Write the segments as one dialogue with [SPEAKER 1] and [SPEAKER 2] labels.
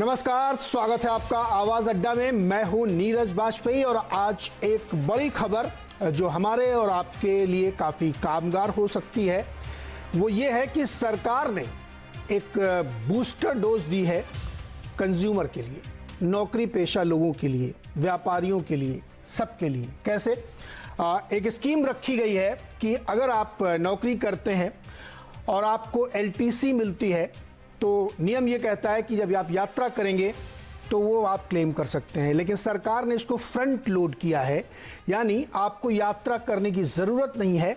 [SPEAKER 1] नमस्कार, स्वागत है आपका आवाज अड्डा में। मैं हूं नीरज बाजपेयी और आज एक बड़ी खबर जो हमारे और आपके लिए काफी कामगार हो सकती है वो ये है कि सरकार ने एक बूस्टर डोज दी है कंज्यूमर के लिए, नौकरी पेशा लोगों के लिए, व्यापारियों के लिए, सबके लिए। कैसे? एक स्कीम रखी गई है कि अगर आप नौकरी करते हैं और आपको एलटीसी मिलती है तो नियम ये कहता है कि जब आप यात्रा करेंगे तो वो आप क्लेम कर सकते हैं, लेकिन सरकार ने इसको फ्रंट लोड किया है, यानी आपको यात्रा करने की ज़रूरत नहीं है,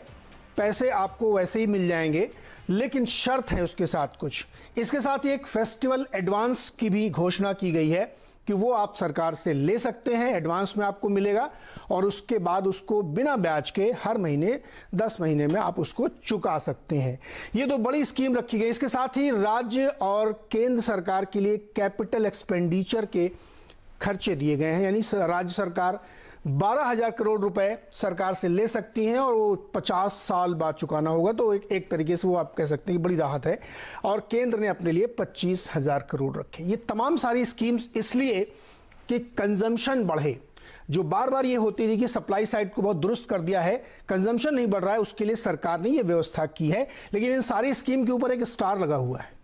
[SPEAKER 1] पैसे आपको वैसे ही मिल जाएंगे, लेकिन शर्त है उसके साथ कुछ। इसके साथ ही एक फेस्टिवल एडवांस की भी घोषणा की गई है कि वो आप सरकार से ले सकते हैं, एडवांस में आपको मिलेगा और उसके बाद उसको बिना ब्याज के हर महीने 10 महीने में आप उसको चुका सकते हैं। ये तो बड़ी स्कीम रखी गई। इसके साथ ही राज्य और केंद्र सरकार के लिए कैपिटल एक्सपेंडिचर के खर्चे दिए गए हैं, यानी राज्य सरकार 12,000 करोड़ रुपए सरकार से ले सकती हैं और वो 50 साल बाद चुकाना होगा, तो एक तरीके से वो आप कह सकते हैं कि बड़ी राहत है। और केंद्र ने अपने लिए 25,000 करोड़ रखे। ये तमाम सारी स्कीम्स इसलिए कि कंजम्पशन बढ़े। जो बार बार ये होती थी कि सप्लाई साइड को बहुत दुरुस्त कर दिया है, कंजम्पशन नहीं बढ़ रहा है, उसके लिए सरकार ने ये व्यवस्था की है। लेकिन इन सारी स्कीम के ऊपर एक स्टार लगा हुआ है।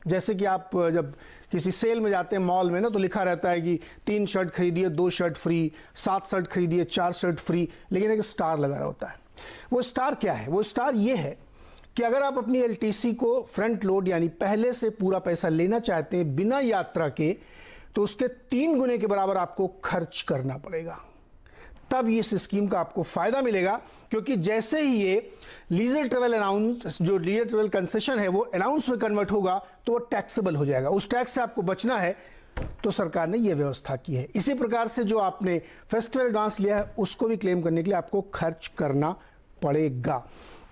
[SPEAKER 1] जैसे कि आप जब किसी सेल में जाते हैं मॉल में ना, तो लिखा रहता है कि 3 शर्ट खरीदिए 2 शर्ट फ्री, 7 शर्ट खरीदिए 4 शर्ट फ्री, लेकिन एक स्टार लगा रहा होता है। वो स्टार क्या है? वो स्टार ये है कि अगर आप अपनी एलटीसी को फ्रंट लोड यानी पहले से पूरा पैसा लेना चाहते हैं बिना यात्रा के, तो उसके 3 गुने के बराबर आपको खर्च करना पड़ेगा। तब इस स्कीम का आपको फायदा मिलेगा, क्योंकि जैसे ही ये लीजर ट्रेवल अनाउंस, जो लीजर ट्रेवल कंसेशन है वो अनाउंस में कन्वर्ट होगा तो वो टैक्सेबल हो जाएगा। उस टैक्स से आपको बचना है तो सरकार ने ये व्यवस्था की है। इसी प्रकार से जो आपने फेस्टिवल एडवांस लिया है उसको भी क्लेम करने के लिए आपको खर्च करना पड़ेगा।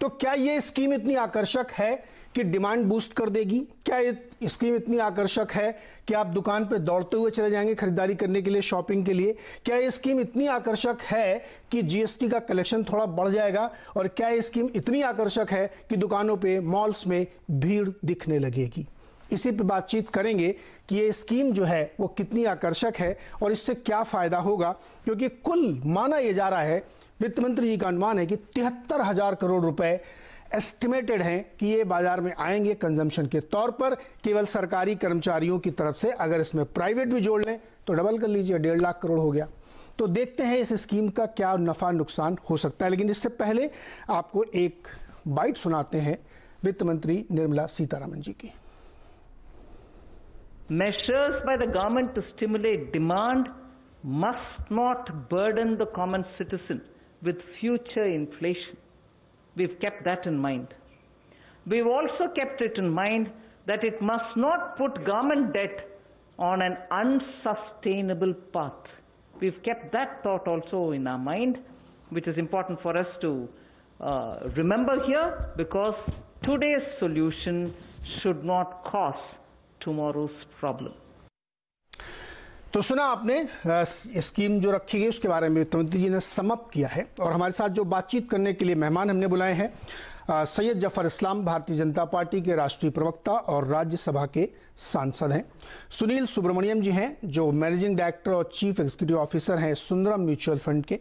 [SPEAKER 1] तो क्या ये स्कीम इतनी आकर्षक है कि डिमांड बूस्ट कर देगी? क्या ये स्कीम इतनी आकर्षक है कि आप दुकान पे दौड़ते हुए चले जाएंगे खरीदारी करने के लिए, शॉपिंग के लिए? क्या ये स्कीम इतनी आकर्षक है कि जीएसटी का कलेक्शन थोड़ा बढ़ जाएगा? और क्या ये स्कीम इतनी आकर्षक है कि दुकानों पे, मॉल्स में भीड़ दिखने लगेगी? इसी पे बातचीत करेंगे कि ये स्कीम जो है वो कितनी आकर्षक है और इससे क्या फायदा होगा। क्योंकि कुल माना यह जा रहा है, वित्त मंत्री जी का अनुमान है कि 73,000 करोड़ रुपए एस्टिमेटेड हैं कि ये बाजार में आएंगे कंजम्पशन के तौर पर, केवल सरकारी कर्मचारियों की तरफ से। अगर इसमें प्राइवेट भी जोड़ लें तो डबल कर लीजिए, 1.5 लाख करोड़ हो गया। तो देखते हैं इस स्कीम का क्या नफा नुकसान हो सकता है। लेकिन इससे पहले आपको एक बाइट सुनाते हैं वित्त मंत्री निर्मला सीतारमण जी की।
[SPEAKER 2] Measures by the government to stimulate demand must not burden the common citizen with future inflation. We've kept that in mind. We've also kept it in mind that it must not put government debt on an unsustainable path. We've kept that thought also in our mind, which is important for us to remember here, because today's solution should not cause tomorrow's problem.
[SPEAKER 1] तो सुना आपने scheme जो रखी गई उसके बारे में वित्त मंत्री जी ने समअप किया है। और हमारे साथ जो बातचीत करने के लिए मेहमान हमने बुलाए हैं, सैयद जफर इस्लाम, भारतीय जनता पार्टी के राष्ट्रीय प्रवक्ता और राज्यसभा के सांसद हैं। सुनील सुब्रमण्यम जी हैं जो मैनेजिंग डायरेक्टर और चीफ एग्जीक्यूटिव ऑफिसर हैं सुंदरम म्यूचुअल फंड के।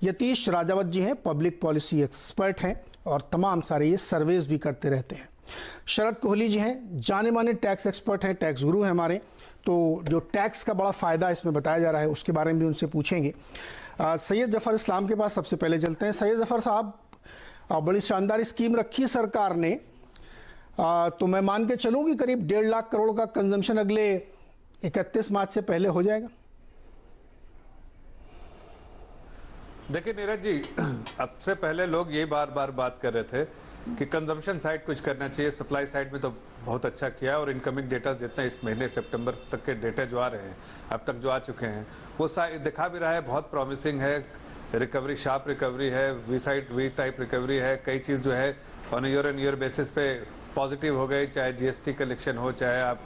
[SPEAKER 1] यतीश राजावत जी हैं, पब्लिक पॉलिसी एक्सपर्ट हैं और तमाम सारे ये सर्वेज भी करते रहते हैं। शरद कोहली जी हैं, जाने माने टैक्स एक्सपर्ट हैं, टैक्स गुरु हैं हमारे। तो जो टैक्स का बड़ा फ़ायदा इसमें बताया जा रहा है उसके बारे में भी उनसे पूछेंगे। सैयद जफर इस्लाम के पास सबसे पहले चलते हैं। सैयद जफर साहब, बड़ी शानदार स्कीम रखी सरकार ने, तो मैं मान के चलूँ कि करीब 1.5 लाख करोड़ का कंजम्पशन अगले 31 मार्च से पहले हो जाएगा।
[SPEAKER 3] देखिए नीरज जी, अब से पहले लोग ये बार बार बात कर रहे थे कि कंजम्पशन साइड कुछ करना चाहिए, सप्लाई साइड में तो बहुत अच्छा किया और इनकमिंग डेटा जितने इस महीने सितंबर तक के डेटा जो आ रहे हैं, अब तक जो आ चुके हैं, वो दिखा भी रहा है बहुत प्रॉमिसिंग है। रिकवरी, शार्प रिकवरी है, वी टाइप रिकवरी है। कई चीज जो है on year and year basis पे पॉजिटिव हो गई, चाहे जीएसटी कलेक्शन हो, चाहे आप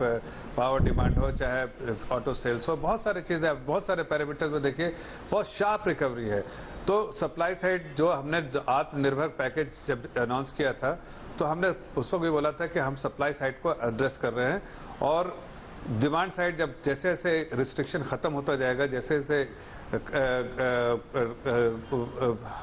[SPEAKER 3] पावर डिमांड हो, चाहे ऑटो सेल्स हो, बहुत सारी चीजें, बहुत सारे पैरामीटर्स में देखिए बहुत शार्प रिकवरी है। तो सप्लाई साइड जो हमने आत्मनिर्भर पैकेज जब अनाउंस किया था तो हमने उस वक्त भी बोला था कि हम सप्लाई साइड को एड्रेस कर रहे हैं और डिमांड साइड जब जैसे जैसे रिस्ट्रिक्शन खत्म होता जाएगा, जैसे जैसे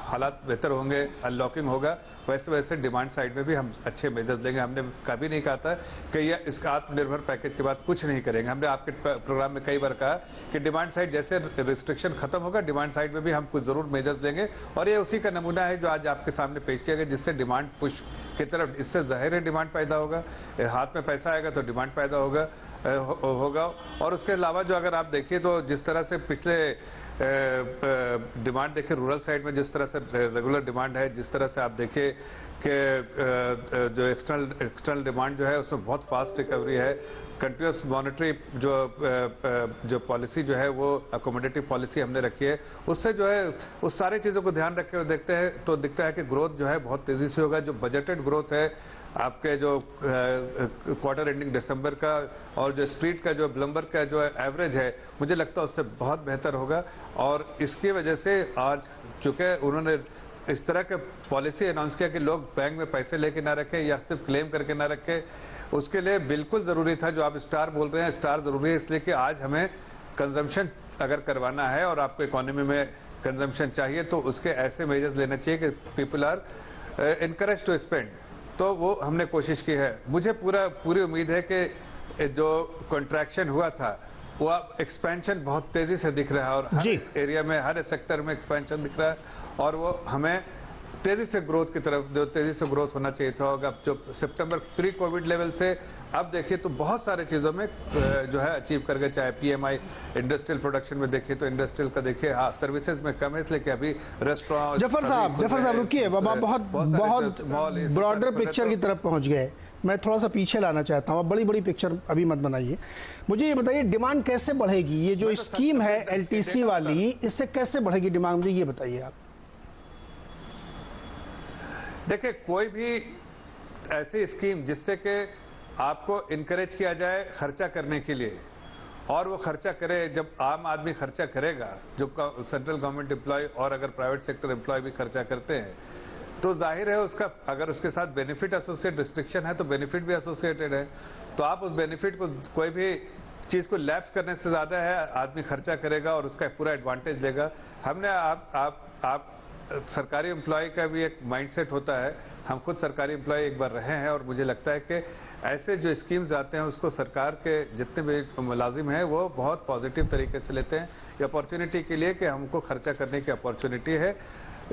[SPEAKER 3] हालात बेहतर होंगे, अनलॉकिंग होगा, वैसे वैसे डिमांड साइड में भी हम अच्छे मेजर्स लेंगे। हमने कभी नहीं कहा था कि ये इसका आत्मनिर्भर पैकेज के बाद कुछ नहीं करेंगे। हमने आपके प्रोग्राम में कई बार कहा कि डिमांड साइड जैसे रिस्ट्रिक्शन खत्म होगा, डिमांड साइड में भी हम कुछ जरूर मेजर्स लेंगे, और ये उसी का नमूना है जो आज आपके सामने पेश किया गया, जिससे डिमांड पुश की तरफ, इससे जाहिर है डिमांड पैदा होगा, हाथ में पैसा आएगा तो डिमांड पैदा होगा। और उसके अलावा जो अगर आप देखिए तो जिस तरह से पिछले डिमांड देखिए रूरल साइड में जिस तरह से रेगुलर डिमांड है, जिस तरह से आप देखिए कि जो एक्सटर्नल डिमांड जो है उसमें बहुत फास्ट रिकवरी है। कंटिन्यूस मॉनेटरी जो पॉलिसी जो है वो अकोमोडेटिव पॉलिसी हमने रखी है, उससे जो है उस सारी चीजों को ध्यान रख के देखते हैं तो दिखता है कि ग्रोथ जो है बहुत तेजी से होगा। जो बजटेड ग्रोथ है आपके जो क्वार्टर एंडिंग दिसंबर का और जो स्ट्रीट का जो ब्लूमबर्ग का जो एवरेज है, मुझे लगता है उससे बहुत बेहतर होगा। और इसकी वजह से आज चूंकि उन्होंने इस तरह के पॉलिसी अनाउंस किया कि लोग बैंक में पैसे लेके ना रखें या सिर्फ क्लेम करके ना रखें, उसके लिए बिल्कुल जरूरी था। जो आप स्टार बोल रहे हैं, स्टार जरूरी है इसलिए कि आज हमें कंजम्पशन अगर करवाना है और आपको इकोनॉमी में कंजम्पशन चाहिए तो उसके ऐसे मेजर्स लेने चाहिए कि people are encourage to spend. तो वो हमने कोशिश की है। मुझे पूरी उम्मीद है कि जो कॉन्ट्रैक्शन हुआ था वो अब एक्सपेंशन बहुत तेजी से दिख रहा है, और हर एरिया में हर सेक्टर में एक्सपेंशन दिख रहा है, और वो हमें तेजी से ग्रोथ की तरफ, जो तेजी से ग्रोथ होना चाहिए था होगा। जो सितंबर प्री कोविड लेवल से अब देखिए तो बहुत सारे चीजों में जो है अचीव कर गए। चाहे पीएमआई इंडस्ट्रियल प्रोडक्शन में देखिए तो इंडस्ट्रियल का देखिए, हाँ सर्विसेज में कम है इसलिए कि अभी रेस्टोरेंट।
[SPEAKER 1] जफर साहब रुकिए, बहुत ब्रॉडर पिक्चर की तरफ पहुंच गए। मैं थोड़ा सा पीछे लाना चाहता हूँ, बड़ी बड़ी पिक्चर अभी मत बनाइए। मुझे ये बताइए डिमांड कैसे बढ़ेगी? ये जो स्कीम है एलटीसी वाली, इससे कैसे बढ़ेगी डिमांड, मुझे ये बताइए आप।
[SPEAKER 3] देखिए कोई भी ऐसी स्कीम जिससे कि आपको इनकरेज किया जाए खर्चा करने के लिए, और वो खर्चा करे, जब आम आदमी खर्चा करेगा, जो सेंट्रल गवर्नमेंट एम्प्लॉय और अगर प्राइवेट सेक्टर एम्प्लॉय भी खर्चा करते हैं, तो जाहिर है उसका अगर उसके साथ बेनिफिट एसोसिएट रिस्ट्रिक्शन है तो बेनिफिट भी एसोसिएटेड है। तो आप उस बेनिफिट को, कोई भी चीज को लैप्स करने से ज्यादा है आदमी खर्चा करेगा और उसका पूरा एडवांटेज लेगा। हमने आप सरकारी एम्प्लॉय का भी एक माइंडसेट होता है। हम खुद सरकारी एम्प्लॉय एक बार रहे हैं और मुझे लगता है कि ऐसे जो स्कीम्स आते हैं उसको सरकार के जितने भी मुलाजिम हैं वो बहुत पॉजिटिव तरीके से लेते हैं, ये अपॉर्चुनिटी के लिए कि हमको खर्चा करने की अपॉर्चुनिटी है।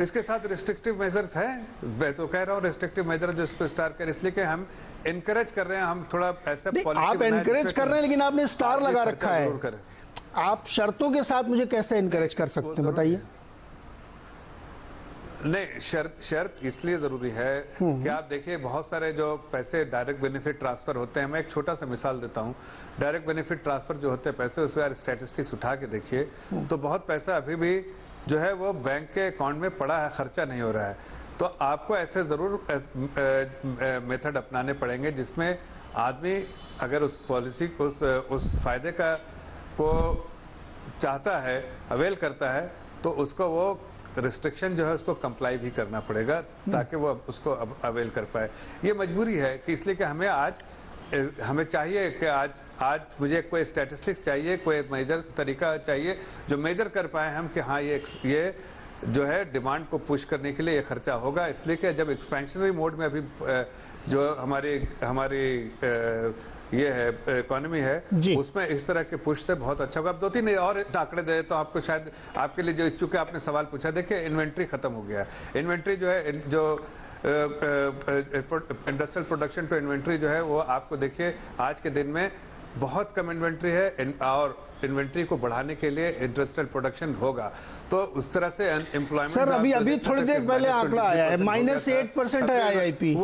[SPEAKER 3] इसके साथ रिस्ट्रिक्टिव मेजर्स हैं, मैं तो कह रहा हूँ रिस्ट्रिक्टिव मेजर जो इसको स्टार कर, इसलिए कि हम इनकरेज कर रहे हैं, हम थोड़ा ऐसा
[SPEAKER 1] आप इनकरेज कर रहे हैं लेकिन आपने स्टार लगा रखा है। आप शर्तों के साथ मुझे कैसे इनकरेज कर सकते हैं बताइए?
[SPEAKER 3] नहीं, शर्त इसलिए जरूरी है कि आप देखिए बहुत सारे जो पैसे डायरेक्ट बेनिफिट ट्रांसफर होते हैं, मैं एक छोटा सा मिसाल देता हूं। डायरेक्ट बेनिफिट ट्रांसफर जो होते हैं पैसे, उसके यार स्टैटिस्टिक्स उठा के देखिए तो बहुत पैसा अभी भी जो है वो बैंक के अकाउंट में पड़ा है, खर्चा नहीं हो रहा है। तो आपको ऐसे जरूर मेथड अपनाने पड़ेंगे जिसमें आदमी अगर उस पॉलिसी को, उस फायदे का को चाहता है, अवेल करता है, तो उसको वो रिस्ट्रिक्शन जो है उसको कंप्लाई भी करना पड़ेगा ताकि वो उसको अवेल कर पाए। ये मजबूरी है कि इसलिए कि हमें चाहिए कि आज मुझे कोई स्टैटिस्टिक्स चाहिए, कोई मेजर तरीका चाहिए जो मेजर कर पाए हम कि हाँ ये जो है डिमांड को पुश करने के लिए ये खर्चा होगा। इसलिए कि जब एक्सपेंशनरी मोड में अभी जो हमारी ये है इकोनॉमी है, उसमें इस तरह के पुश से बहुत अच्छा होगा। अब 2-3 और आंकड़े दे तो आपको शायद आपके लिए जो चूंकि आपने सवाल पूछा, देखिए इन्वेंट्री खत्म हो गया। इन्वेंट्री जो है जो इंडस्ट्रियल प्रोडक्शन टू इन्वेंट्री जो है वो आपको देखिए आज के दिन में बहुत कम इन्वेंट्री है, और इन्वेंट्री को बढ़ाने के लिए इंडस्ट्रियल प्रोडक्शन होगा। तो उस तरह से एम्प्लॉयमेंट
[SPEAKER 1] सर अभी थोड़ी देर पहले आंकड़ा आया है -8% है आईआईपी,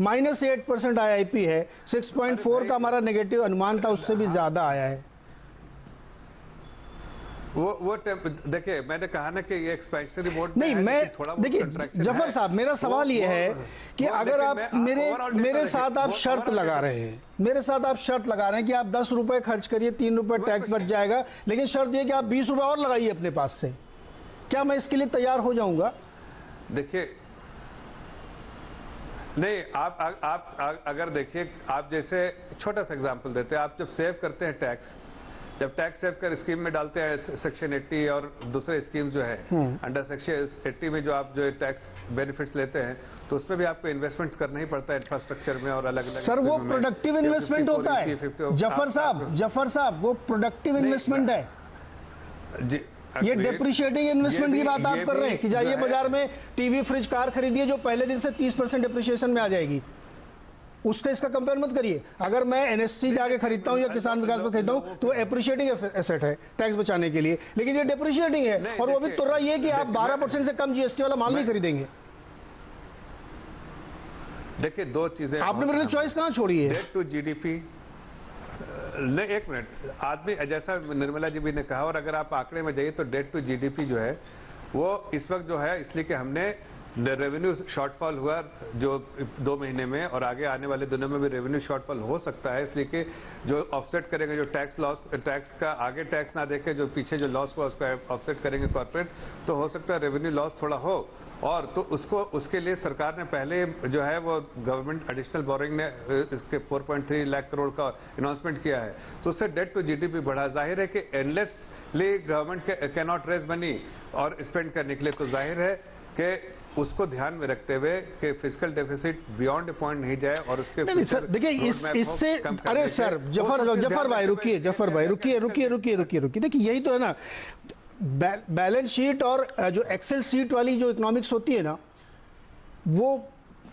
[SPEAKER 1] -8% आईआईपी है। 6.4 का हमारा नेगेटिव अनुमान था, उससे भी ज्यादा आया है।
[SPEAKER 3] वो देखिए मैंने कहा ना कि ये एक्सपेंशनरी मोड
[SPEAKER 1] नहीं, मैं देखिए जफर साहब मेरा सवाल ये है कि अगर आप मेरे साथ आप शर्त लगा रहे हैं, मेरे साथ आप शर्त लगा रहे हैं कि आप 10 रुपए खर्च करिए, 3 रुपए टैक्स बच जाएगा, लेकिन शर्त ये कि आप 20 रुपए और लगाइए अपने पास से, क्या मैं इसके लिए तैयार हो जाऊंगा?
[SPEAKER 3] देखिए नहीं, आप अगर देखिए, आप जैसे छोटा सा एग्जांपल देते हैं, आप जब सेव करते हैं टैक्स, जब टैक्स सेव कर स्कीम में डालते हैं सेक्शन 80 और दूसरे स्कीम जो है अंडर सेक्शन 80 में जो आप जो टैक्स बेनिफिट्स लेते हैं, तो उसमें भी आपको इन्वेस्टमेंट्स करना ही पड़ता है इंफ्रास्ट्रक्चर में और अलग अलग।
[SPEAKER 1] सर वो प्रोडक्टिव इन्वेस्टमेंट होता है जफर साहब, वो प्रोडक्टिव इन्वेस्टमेंट है
[SPEAKER 3] जी।
[SPEAKER 1] ये डेप्रिशिएटिंग इन्वेस्टमेंट की बात आप कर रहे हैं कि जाइए बाजार में टीवी फ्रिज कार खरीदिए जो पहले दिन से 30% डेप्रिशिएशन में आ जाएगी, उसका इसका कंपेयर मत करिए। अगर मैं एनएससी जाके खरीदता हूं या किसान विकास में खरीदता हूं तो वो एप्रिशिएटिंग एसेट है टैक्स बचाने के लिए, लेकिन ये डेप्रिशिएटिंग है और वो भी तुर्रा ये कि आप 12% से कम जीएसटी वाला माल नहीं खरीदेंगे।
[SPEAKER 3] देखिए दो चीजें
[SPEAKER 1] आपने मेरे लिए चॉइस कहां छोड़ी है?
[SPEAKER 3] डेट टू जीडीपी नहीं, एक मिनट, आदमी जैसा निर्मला जी भी ने कहा, और अगर आप आंकड़े में जाइए तो डेट टू जीडीपी जो है वो इस वक्त जो है, इसलिए कि हमने रेवेन्यू शॉर्टफॉल हुआ जो 2 महीने में, और आगे आने वाले दिनों में भी रेवेन्यू शॉर्टफॉल हो सकता है, इसलिए कि जो ऑफसेट करेंगे, जो टैक्स लॉस, टैक्स का आगे टैक्स ना देके जो पीछे जो लॉस हुआ उसका ऑफसेट करेंगे कॉर्पोरेट, तो हो सकता है रेवेन्यू लॉस थोड़ा हो। और तो उसके लिए सरकार ने पहले जो है वो गवर्नमेंट एडिशनल बोरिंग ने इसके 4.3 लाख करोड़ का अनाउंसमेंट किया है, तो उससे डेट टू जीडीपी बढ़ा। जाहिर है कि endlessly government can not raise money और स्पेंड करने के लिए, तो जाहिर है कि उसको ध्यान में रखते हुए कि फिस्कल डेफिसिट बियॉन्ड पॉइंट नहीं जाए और उसके
[SPEAKER 1] नहीं सर देखिए इससे अरे सर जफर भाई रुकिए, जफर भाई रुकिए, देखिए यही तो है ना, बैलेंस शीट और जो एक्सेल शीट वाली जो इकोनॉमिक्स होती है ना, वो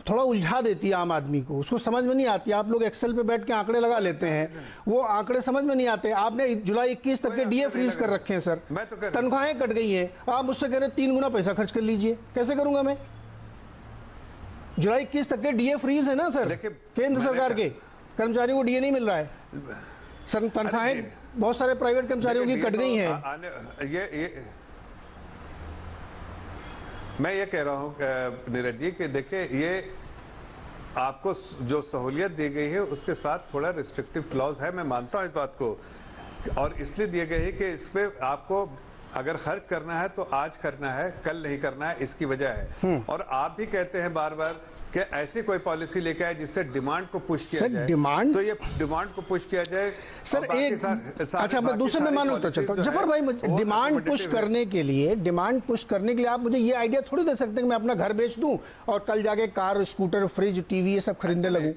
[SPEAKER 1] थोड़ा उलझा देती है आम आदमी को, उसको समझ में नहीं आती। आप लोग एक्सेल पे बैठ के आंकड़े लगा लेते हैं, वो आंकड़े समझ में नहीं आते। आपने जुलाई 21 तक के डीए फ्रीज कर रखे हैं सर, तनख्वाहें कट गई हैं, आप मुझसे कह रहे 3 गुना पैसा खर्च कर लीजिए, कैसे करूंगा मैं? जुलाई 21 तक के डीए फ्रीज है ना सर, केंद्र सरकार के कर्मचारियों को डीए नहीं मिल रहा है सर, तनख्वाहें बहुत सारे प्राइवेट कर्मचारियों की कट गई हैं।
[SPEAKER 3] मैं ये कह रहा हूं नीरज जी कि देखिए, ये आपको जो सहूलियत दी गई है उसके साथ थोड़ा रिस्ट्रिक्टिव क्लॉज है, मैं मानता हूं इस बात को, और इसलिए दिए गए है कि इस पे आपको अगर खर्च करना है तो आज करना है, कल नहीं करना है, इसकी वजह है। और आप भी कहते हैं बार बार कि ऐसी कोई पॉलिसी लेके आए जिससे डिमांड को पुश किया जाए,
[SPEAKER 1] डिमांड
[SPEAKER 3] तो ये डिमांड को पुश किया जाए
[SPEAKER 1] सर। एक अच्छा, मैं दूसरे में मानूं तो चलता हूं जफर भाई, डिमांड पुश करने के लिए आप मुझे ये आइडिया थोड़ी दे सकते हैं कि मैं अपना घर बेच दूं और कल जाके कार, स्कूटर, फ्रिज, टीवी ये सब खरीदने लगूं।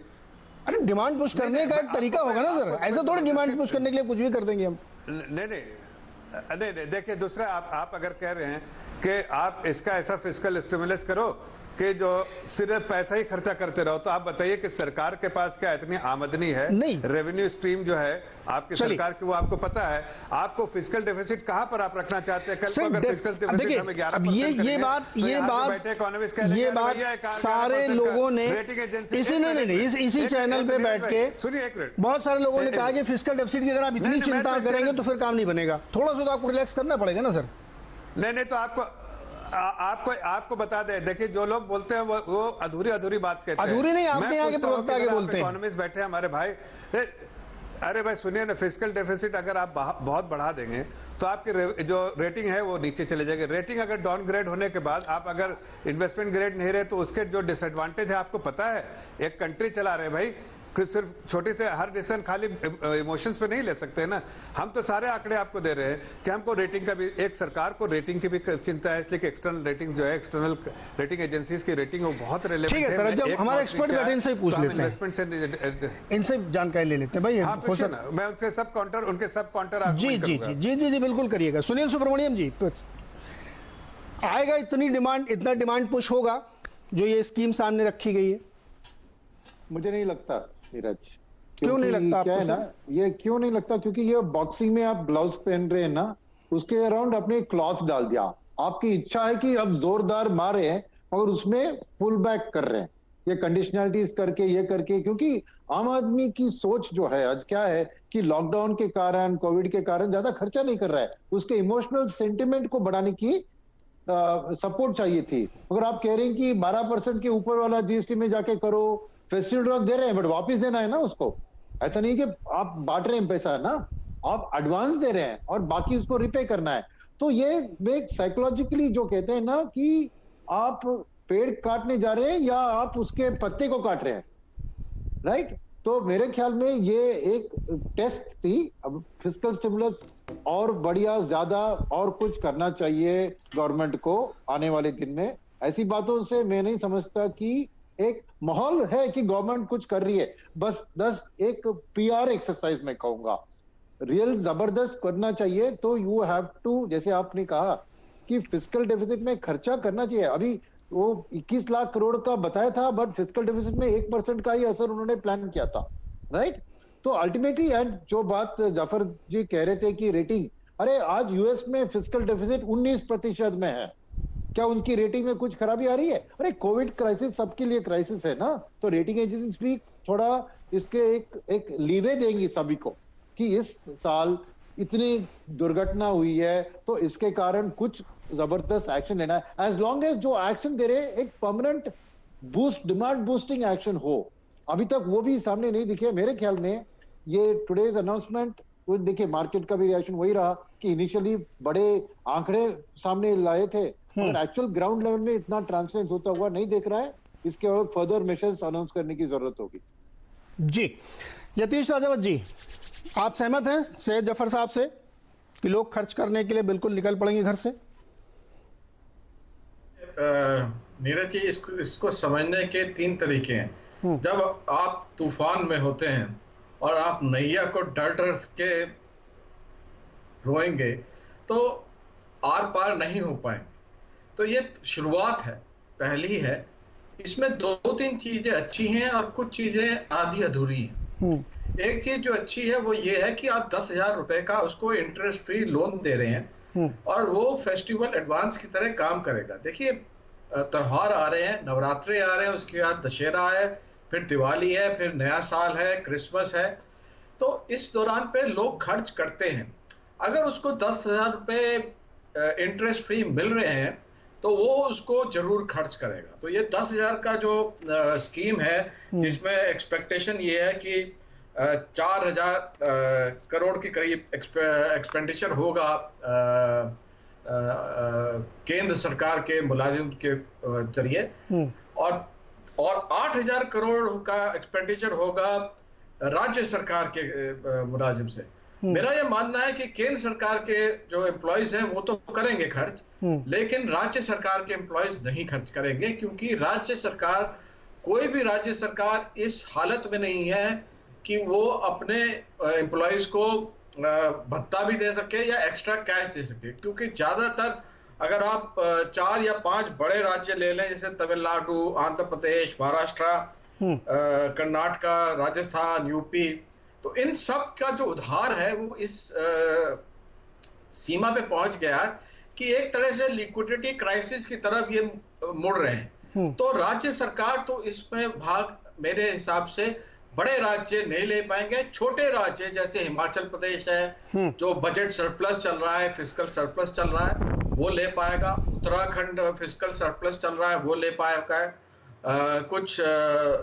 [SPEAKER 1] अरे डिमांड पुश करने का एक तरीका होगा ना सर, ऐसा थोड़ी डिमांड पुश करने के लिए कुछ भी कर देंगे हम।
[SPEAKER 3] नहीं, देखिए दूसरा, आप अगर कह रहे हैं कि आप इसका ऐसा फिस्कल स्टिमुलस करो कि जो सिर्फ पैसा ही खर्चा करते रहो, तो आप बताइए कि सरकार के पास क्या इतनी आमदनी है?
[SPEAKER 1] नहीं,
[SPEAKER 3] रेवेन्यू स्ट्रीम जो है आपकी सरकार की वो आपको पता है। आपको फिस्कल डेफिसिट कहां पर आप रखना चाहते हैं? कल को अगर फिस्कल डेफिसिट हमें 11%
[SPEAKER 1] ये बात सारे लोगों ने इसी चैनल पे बैठ के,
[SPEAKER 3] सुनिए एक मिनट,
[SPEAKER 1] बहुत सारे लोगों ने कहा कि फिस्कल डेफिसिट की अगर आप इतनी चिंता करेंगे तो फिर काम नहीं बनेगा, थोड़ा सा तो आपको रिलैक्स करना पड़ेगा ना सर।
[SPEAKER 3] नहीं तो आपको बता दें, देखिए जो लोग बोलते हैं वो अधूरी बात कहते हैं।
[SPEAKER 1] अधूरी नहीं, आपके यहाँ के प्रवक्ता आगे बोलते हैं।
[SPEAKER 3] इकोनॉमिस्ट बैठे हैं हमारे भाई, अरे भाई सुनिए ना, फिस्कल डेफिसिट अगर आप बहुत बढ़ा देंगे तो आपकी जो रेटिंग है वो नीचे चले जाएगी। रेटिंग अगर डाउनग्रेड होने के बाद आप अगर इन्वेस्टमेंट ग्रेड नहीं रहे तो उसके जो डिसएडवांटेज है आपको पता है। एक कंट्री चला रहे भाई, सिर्फ छोटी से हर डिसीजन खाली इमोशंस पे नहीं ले सकते ना। हम तो सारे आंकड़े आपको दे रहे हैं कि हमको रेटिंग का भी, एक सरकार को रेटिंग की भी चिंता है, इसलिए कि एक्सटर्नल रेटिंग जो है, एक्सटर्नल रेटिंग एजेंसीज की रेटिंग वो बहुत रिलेवेंट है।
[SPEAKER 1] ठीक है सर, जब हमारे एक्सपर्ट बैठे इनसे पूछ लेते हैं, इन्वेस्टमेंट से इनसे जानकारी ले लेते हैं भाई।
[SPEAKER 3] हाँ, मैं उनके सब काउंटर
[SPEAKER 1] जी बिल्कुल करिएगा। सुनील सुब्रमण्यम जी, आएगा इतना डिमांड पुश होगा जो ये स्कीम सामने रखी गई है?
[SPEAKER 4] मुझे नहीं लगता नीरज।
[SPEAKER 1] क्यों नहीं लगता?
[SPEAKER 4] क्या है ना, ये क्यों नहीं लगता, क्योंकि ये बॉक्सिंग में आप ग्लव्स पहन रहे हैं ना, उसके अराउंड अपने क्लॉथ डाल दिया। आपकी इच्छा है कि अब जोरदार मारे हैं और उसमें पुल बैक कर रहे हैं, ये कंडीशनलिटीज करके, ये करके, क्योंकि आम आदमी की सोच जो है आज क्या है कि लॉकडाउन के कारण, कोविड के कारण ज्यादा खर्चा नहीं कर रहा है, उसके इमोशनल सेंटिमेंट को बढ़ाने की सपोर्ट चाहिए थी। अगर आप कह रहे हैं कि 12% के ऊपर वाला जीएसटी में जाके करो, फेस्टिवल दे रहे हैं बट वापस देना है ना उसको। ऐसा नहीं कि आप बांट रहे हैं पैसा ना, आप एडवांस दे रहे हैं और बाकी उसको रिपे करना है। तो ये साइकोलॉजिकली जो कहते हैं ना कि आप पेड़ काटने जा रहे हैं या आप उसके पत्ते को काट रहे हैं, राइट? तो मेरे ख्याल में ये एक टेस्ट थी। अब फिस्कल स्टिमुलस और बढ़िया ज्यादा और कुछ करना चाहिए गवर्नमेंट को आने वाले दिन में। ऐसी बातों से मैं नहीं समझता कि एक माहौल है कि गवर्नमेंट कुछ कर रही है, बस एक PR एक्सरसाइज में कहूंगा। रियल जबरदस्त करना चाहिए तो यू हैव टू, जैसे आपने कहा कि फिस्कल डेफिसिट में खर्चा करना चाहिए। अभी वो 21 लाख करोड़ का बताया था, बट फिस्कल डेफिसिट में 1% का ही असर उन्होंने प्लान किया था, राइट? तो अल्टीमेटली, एंड जो बात जाफर जी कह रहे थे कि रेटिंग, अरे आज यूएस में फिस्कल डेफिसिट 19% में है। क्या उनकी रेटिंग में कुछ खराबी आ रही है? अरे कोविड क्राइसिस सबके लिए क्राइसिस है ना, तो रेटिंग एजेंसीज भी थोड़ा इसके एक लीवे देंगी सभी को कि इस साल इतनी दुर्घटना हुई है तो इसके कारण कुछ जबरदस्त एक्शन लेना है। एज लॉन्ग एज जो एक्शन दे रहे एक permanent boost, demand boosting action हो। अभी तक वो भी सामने नहीं दिखे। मेरे ख्याल में ये टुडेज अनाउंसमेंट, वो देखिए मार्केट का भी रिएक्शन वही रहा कि इनिशियली बड़े आंकड़े सामने लाए थे, और एक्चुअल ग्राउंड लेवल में इतना ट्रांसलेट होता हुआ नहीं देख रहा है। इसके और फर्दर मेजर्स अनाउंस करने की जरूरत होगी।
[SPEAKER 1] जी, यतीश राजावत जी, आप सहमत हैं सैयद जफर साहब से कि लोग खर्च करने के लिए बिल्कुल निकल पड़ेंगे घर से?
[SPEAKER 5] नीरज जी, इसको समझने के 3 तरीके हैं। जब आप तूफान में होते हैं और आप नैया को डर डर के रोएंगे तो आर पार नहीं हो पाएंगे। तो ये शुरुआत है, पहली है। इसमें 2-3 चीजें अच्छी हैं और कुछ चीजें आधी अधूरी हैं। एक चीज जो अच्छी है वो ये है कि आप 10,000 रुपए का उसको इंटरेस्ट फ्री लोन दे रहे हैं और वो फेस्टिवल एडवांस की तरह काम करेगा। देखिए, त्योहार आ रहे हैं, नवरात्रे आ रहे हैं, उसके बाद दशहरा है, फिर दिवाली है, फिर नया साल है, क्रिसमस है। तो इस दौरान पे लोग खर्च करते हैं। अगर उसको 10,000 रुपए इंटरेस्ट फ्री मिल रहे हैं तो वो उसको जरूर खर्च करेगा। तो ये 10,000 का जो स्कीम है, जिसमें एक्सपेक्टेशन ये है कि 4,000 करोड़ के करीब एक्सपेंडिचर होगा केंद्र सरकार के मुलाजिम के जरिए, और 8,000 करोड़ का एक्सपेंडिचर होगा राज्य सरकार के मुलाजिम से। मेरा यह मानना है कि केंद्र सरकार के जो एम्प्लॉयज हैं वो तो करेंगे खर्च, लेकिन राज्य सरकार के एम्प्लॉयज नहीं खर्च करेंगे, क्योंकि राज्य सरकार, कोई भी राज्य सरकार इस हालत में नहीं है कि वो अपने एम्प्लॉयज को भत्ता भी दे सके या एक्स्ट्रा कैश दे सके। क्योंकि ज्यादातर अगर आप 4 या 5 बड़े राज्य ले लें, जैसे तमिलनाडु, आंध्र प्रदेश, महाराष्ट्र, कर्नाटका, राजस्थान, यूपी, तो इन सब का जो उधार है वो इस सीमा पे पहुंच गया कि एक तरह से लिक्विडिटी क्राइसिस की तरफ ये मुड़ रहे हैं। तो राज्य सरकार तो इसमें भाग मेरे हिसाब से बड़े राज्य नहीं ले पाएंगे। छोटे राज्य जैसे हिमाचल प्रदेश है, जो बजट सरप्लस चल रहा है, फिस्कल सरप्लस चल रहा है, वो ले पाएगा। उत्तराखंड फिस्कल सरप्लस चल रहा है, वो ले पाएगा। कुछ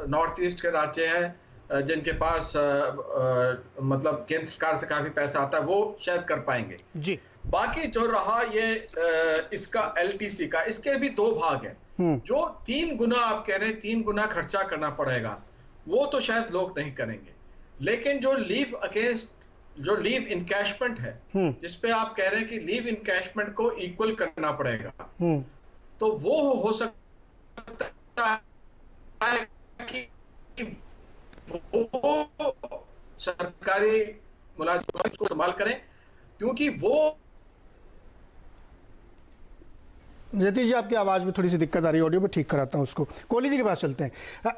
[SPEAKER 5] नॉर्थ ईस्ट के राज्य हैं जिनके पास मतलब केंद्र सरकार से काफी पैसा आता है, वो शायद कर पाएंगे
[SPEAKER 1] जी।
[SPEAKER 5] बाकी जो रहा ये इसका LTC का, इसके भी 2 भाग हैं। जो 3 गुना आप कह रहे हैं, 3 गुना खर्चा करना पड़ेगा, वो तो शायद लोग नहीं करेंगे। लेकिन जो लीव इनकैशमेंट है, जिसपे आप कह रहे हैं कि लीव इनकैशमेंट को इक्वल करना पड़ेगा, तो वो हो सकता है कि वो सरकारी मुलाजिम को इस्तेमाल करें, क्योंकि वो।
[SPEAKER 1] यतीश जी, आपकी आवाज में थोड़ी सी दिक्कत आ रही है, ऑडियो में ठीक कराता हूं उसको। कोहली जी के पास चलते हैं।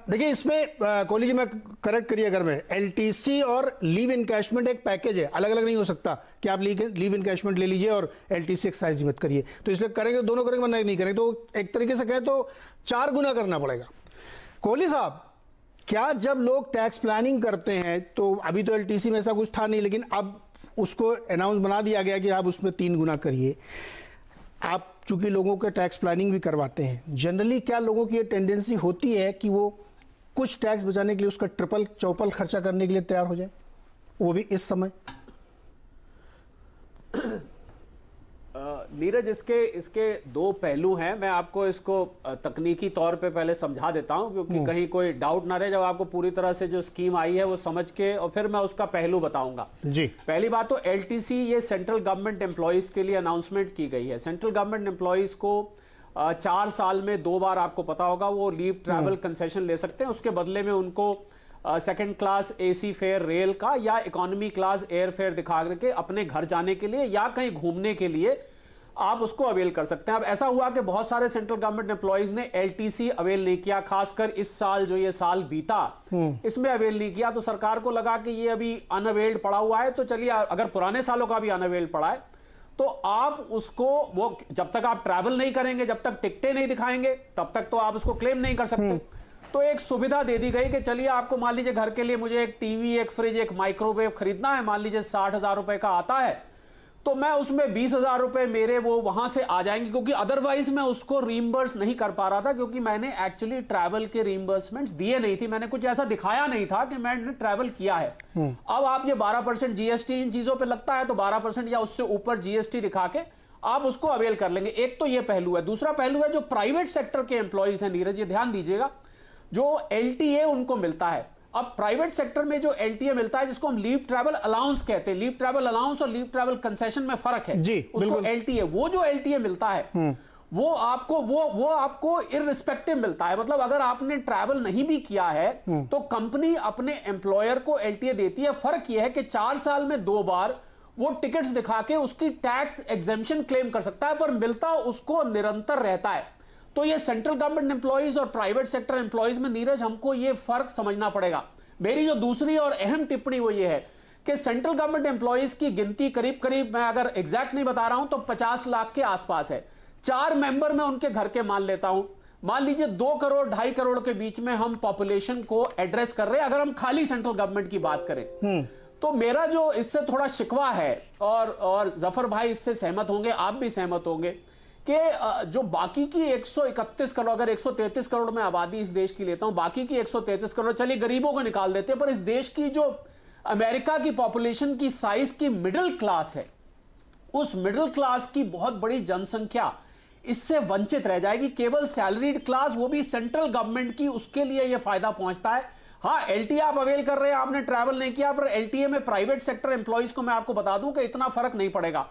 [SPEAKER 1] देखिए, इसमें कोहली जी, मैं करेक्ट करिए अगर मैं, LTC और लीव इनकैशमेंट एक पैकेज है, अलग अलग नहीं हो सकता कि आप लीव इनकैशमेंट ले लीजिए और LTC एक्साइज मत करिए। तो इसलिए करेंगे, दोनों करेंगे, वरना नहीं करेंगे। तो एक तरीके से कहें तो 4 गुना करना पड़ेगा। कोहली साहब, क्या जब लोग टैक्स प्लानिंग करते हैं, तो अभी तो LTC में ऐसा कुछ था नहीं, लेकिन अब उसको अनाउंस बना दिया गया कि आप उसमें 3 गुना करिए। आप चूंकि लोगों के टैक्स प्लानिंग भी करवाते हैं, जनरली क्या लोगों की ये टेंडेंसी होती है कि वो कुछ टैक्स बचाने के लिए उसका ट्रिपल चौपल खर्चा करने के लिए तैयार हो जाए, वो भी इस समय?
[SPEAKER 6] नीरज, इसके दो पहलू हैं। मैं आपको इसको तकनीकी तौर पे पहले समझा देता हूं, क्योंकि कहीं कोई डाउट ना रहे, जब आपको पूरी तरह से जो स्कीम आई है वो समझ के, और फिर मैं उसका पहलू बताऊंगा
[SPEAKER 1] जी।
[SPEAKER 6] पहली बात तो एलटीसी ये सेंट्रल गवर्नमेंट एम्प्लॉइज के लिए अनाउंसमेंट की गई है। सेंट्रल गवर्नमेंट एम्प्लॉइज को 4 साल में 2 बार, आपको पता होगा, वो लीव ट्रैवल कंसेशन ले सकते हैं। उसके बदले में उनको second class AC fair rail का या इकोनॉमी क्लास एयर फेयर दिखा करके अपने घर जाने के लिए या कहीं घूमने के लिए आप उसको अवेल कर सकते हैं। अब ऐसा हुआ कि बहुत सारे सेंट्रल गवर्नमेंट एम्प्लॉइज ने एलटीसी अवेल नहीं किया, खासकर इस साल जो ये साल बीता इसमें अवेल नहीं किया। तो सरकार को लगा कि ये अभी अनअवेल्ड पड़ा हुआ है, तो चलिए, अगर पुराने सालों का भी अनअवेल्ड पड़ा है तो आप उसको, वो जब तक आप ट्रैवल नहीं करेंगे, जब तक टिकटें नहीं दिखाएंगे, तब तक तो आप उसको क्लेम नहीं कर सकते। तो एक सुविधा दे दी गई कि चलिए, आपको मान लीजिए घर के लिए मुझे एक टीवी, एक फ्रिज, एक माइक्रोवेव खरीदना है, मान लीजिए 60,000 रुपए का आता है, तो मैं उसमें 20,000 रुपए मेरे वो वहां से आ जाएंगे, क्योंकि अदरवाइज मैं उसको रीइंबर्स नहीं कर पा रहा था, क्योंकि मैंने एक्चुअली ट्रैवल के रीइंबर्समेंट्स दिए नहीं थी, मैंने कुछ ऐसा दिखाया नहीं था कि मैंने ट्रैवल किया है। अब आप ये 12% जीएसटी इन चीजों पे लगता है, तो 12% या उससे ऊपर जीएसटी दिखा के आप उसको अवेल कर लेंगे। एक तो ये पहलू है। दूसरा पहलू है जो प्राइवेट सेक्टर के एम्प्लॉइज हैं, नीरज, ये ध्यान दीजिएगा, जो एलटीए उनको मिलता है। अब प्राइवेट सेक्टर में जो एलटीए मिलता है, जिसको हम लीव ट्रैवल अलाउंस कहते हैं, लीव ट्रैवल अलाउंस और लीव ट्रैवल कंसेशन में फर्क है
[SPEAKER 1] जी,
[SPEAKER 6] उसको एलटीए, वो जो एलटीए मिलता है वो आपको इररिस्पेक्टिव मिलता है। मतलब अगर आपने ट्रैवल नहीं भी किया है तो कंपनी अपने एम्प्लॉयर को एलटीए देती है। फर्क यह है कि 4 साल में 2 बार वो टिकट्स दिखा के उसकी टैक्स एग्जेम्पशन क्लेम कर सकता है, पर मिलता उसको निरंतर रहता है। तो ये सेंट्रल गवर्नमेंट एम्प्लॉइज और प्राइवेट सेक्टर एम्प्लॉइज में, नीरज, हमको ये फर्क समझना पड़ेगा। मेरी जो दूसरी और अहम टिप्पणी वो ये है कि सेंट्रल गवर्नमेंट एम्प्लॉइज की गिनती करीब करीब, मैं अगर एग्जैक्ट नहीं बता रहा हूं, तो 50 लाख के आसपास है। 4 मेंबर मैं उनके घर के मान लेता हूं। मान लीजिए 2 करोड़ 2.5 करोड़ के बीच में हम पॉपुलेशन को एड्रेस कर रहे हैं, अगर हम खाली सेंट्रल गवर्नमेंट की बात करें। तो मेरा जो इससे थोड़ा शिकवा है, और जफर भाई इससे सहमत होंगे, आप भी सहमत होंगे, कि जो बाकी की 131 करोड़, अगर 133 करोड़ में आबादी इस देश की लेता हूं, बाकी की 133 करोड़, चलिए गरीबों को निकाल देते हैं, पर इस देश की जो अमेरिका की पॉपुलेशन की साइज की मिडिल क्लास है, उस मिडिल क्लास की बहुत बड़ी जनसंख्या इससे वंचित रह जाएगी। केवल सैलरीड क्लास, वो भी सेंट्रल गवर्नमेंट की, उसके लिए यह फायदा पहुंचता है। हाँ, एलटीए आप अवेल कर रहे हैं, आपने ट्रैवल नहीं किया, पर एलटीए में प्राइवेट सेक्टर एम्प्लॉइज को मैं आपको बता दूं कि इतना फर्क नहीं पड़ेगा।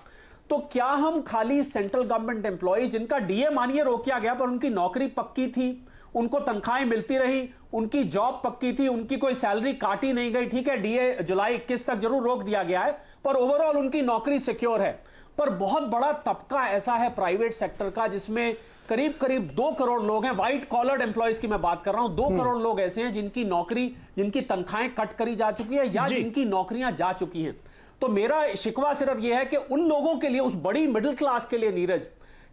[SPEAKER 6] तो क्या हम खाली सेंट्रल गवर्नमेंट एम्प्लॉइज, जिनका डीए मानिए रोक किया गया, पर उनकी नौकरी पक्की थी, उनको तनख्वाहें मिलती रही, उनकी जॉब पक्की थी, उनकी कोई सैलरी काटी नहीं गई, ठीक है, डीए जुलाई 21 तक जरूर रोक दिया गया है, पर ओवरऑल उनकी नौकरी सिक्योर है। पर बहुत बड़ा तबका ऐसा है प्राइवेट सेक्टर का, जिसमें करीब करीब 2 करोड़ लोग हैं, व्हाइट कॉलर्ड एम्प्लॉइज की मैं बात कर रहा हूं, 2 करोड़ लोग ऐसे हैं जिनकी नौकरी, जिनकी तनख्वाहें कट करी जा चुकी है या जिनकी नौकरियां जा चुकी हैं। तो मेरा शिकवा सिर्फ यह है कि उन लोगों के लिए, उस बड़ी मिडिल क्लास के लिए, नीरज,